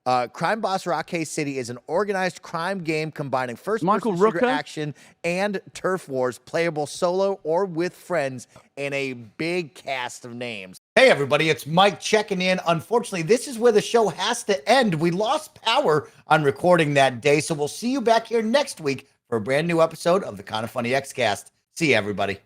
Crime Boss Arcade City is an organized crime game combining first-person Michael shooter Rooker? action and turf wars, playable solo or with friends, and a big cast of names. Hey, everybody, it's Mike checking in. Unfortunately, this is where the show has to end. We lost power on recording that day, so we'll see you back here next week for a brand new episode of the KindaFunny Xcast. See you, everybody.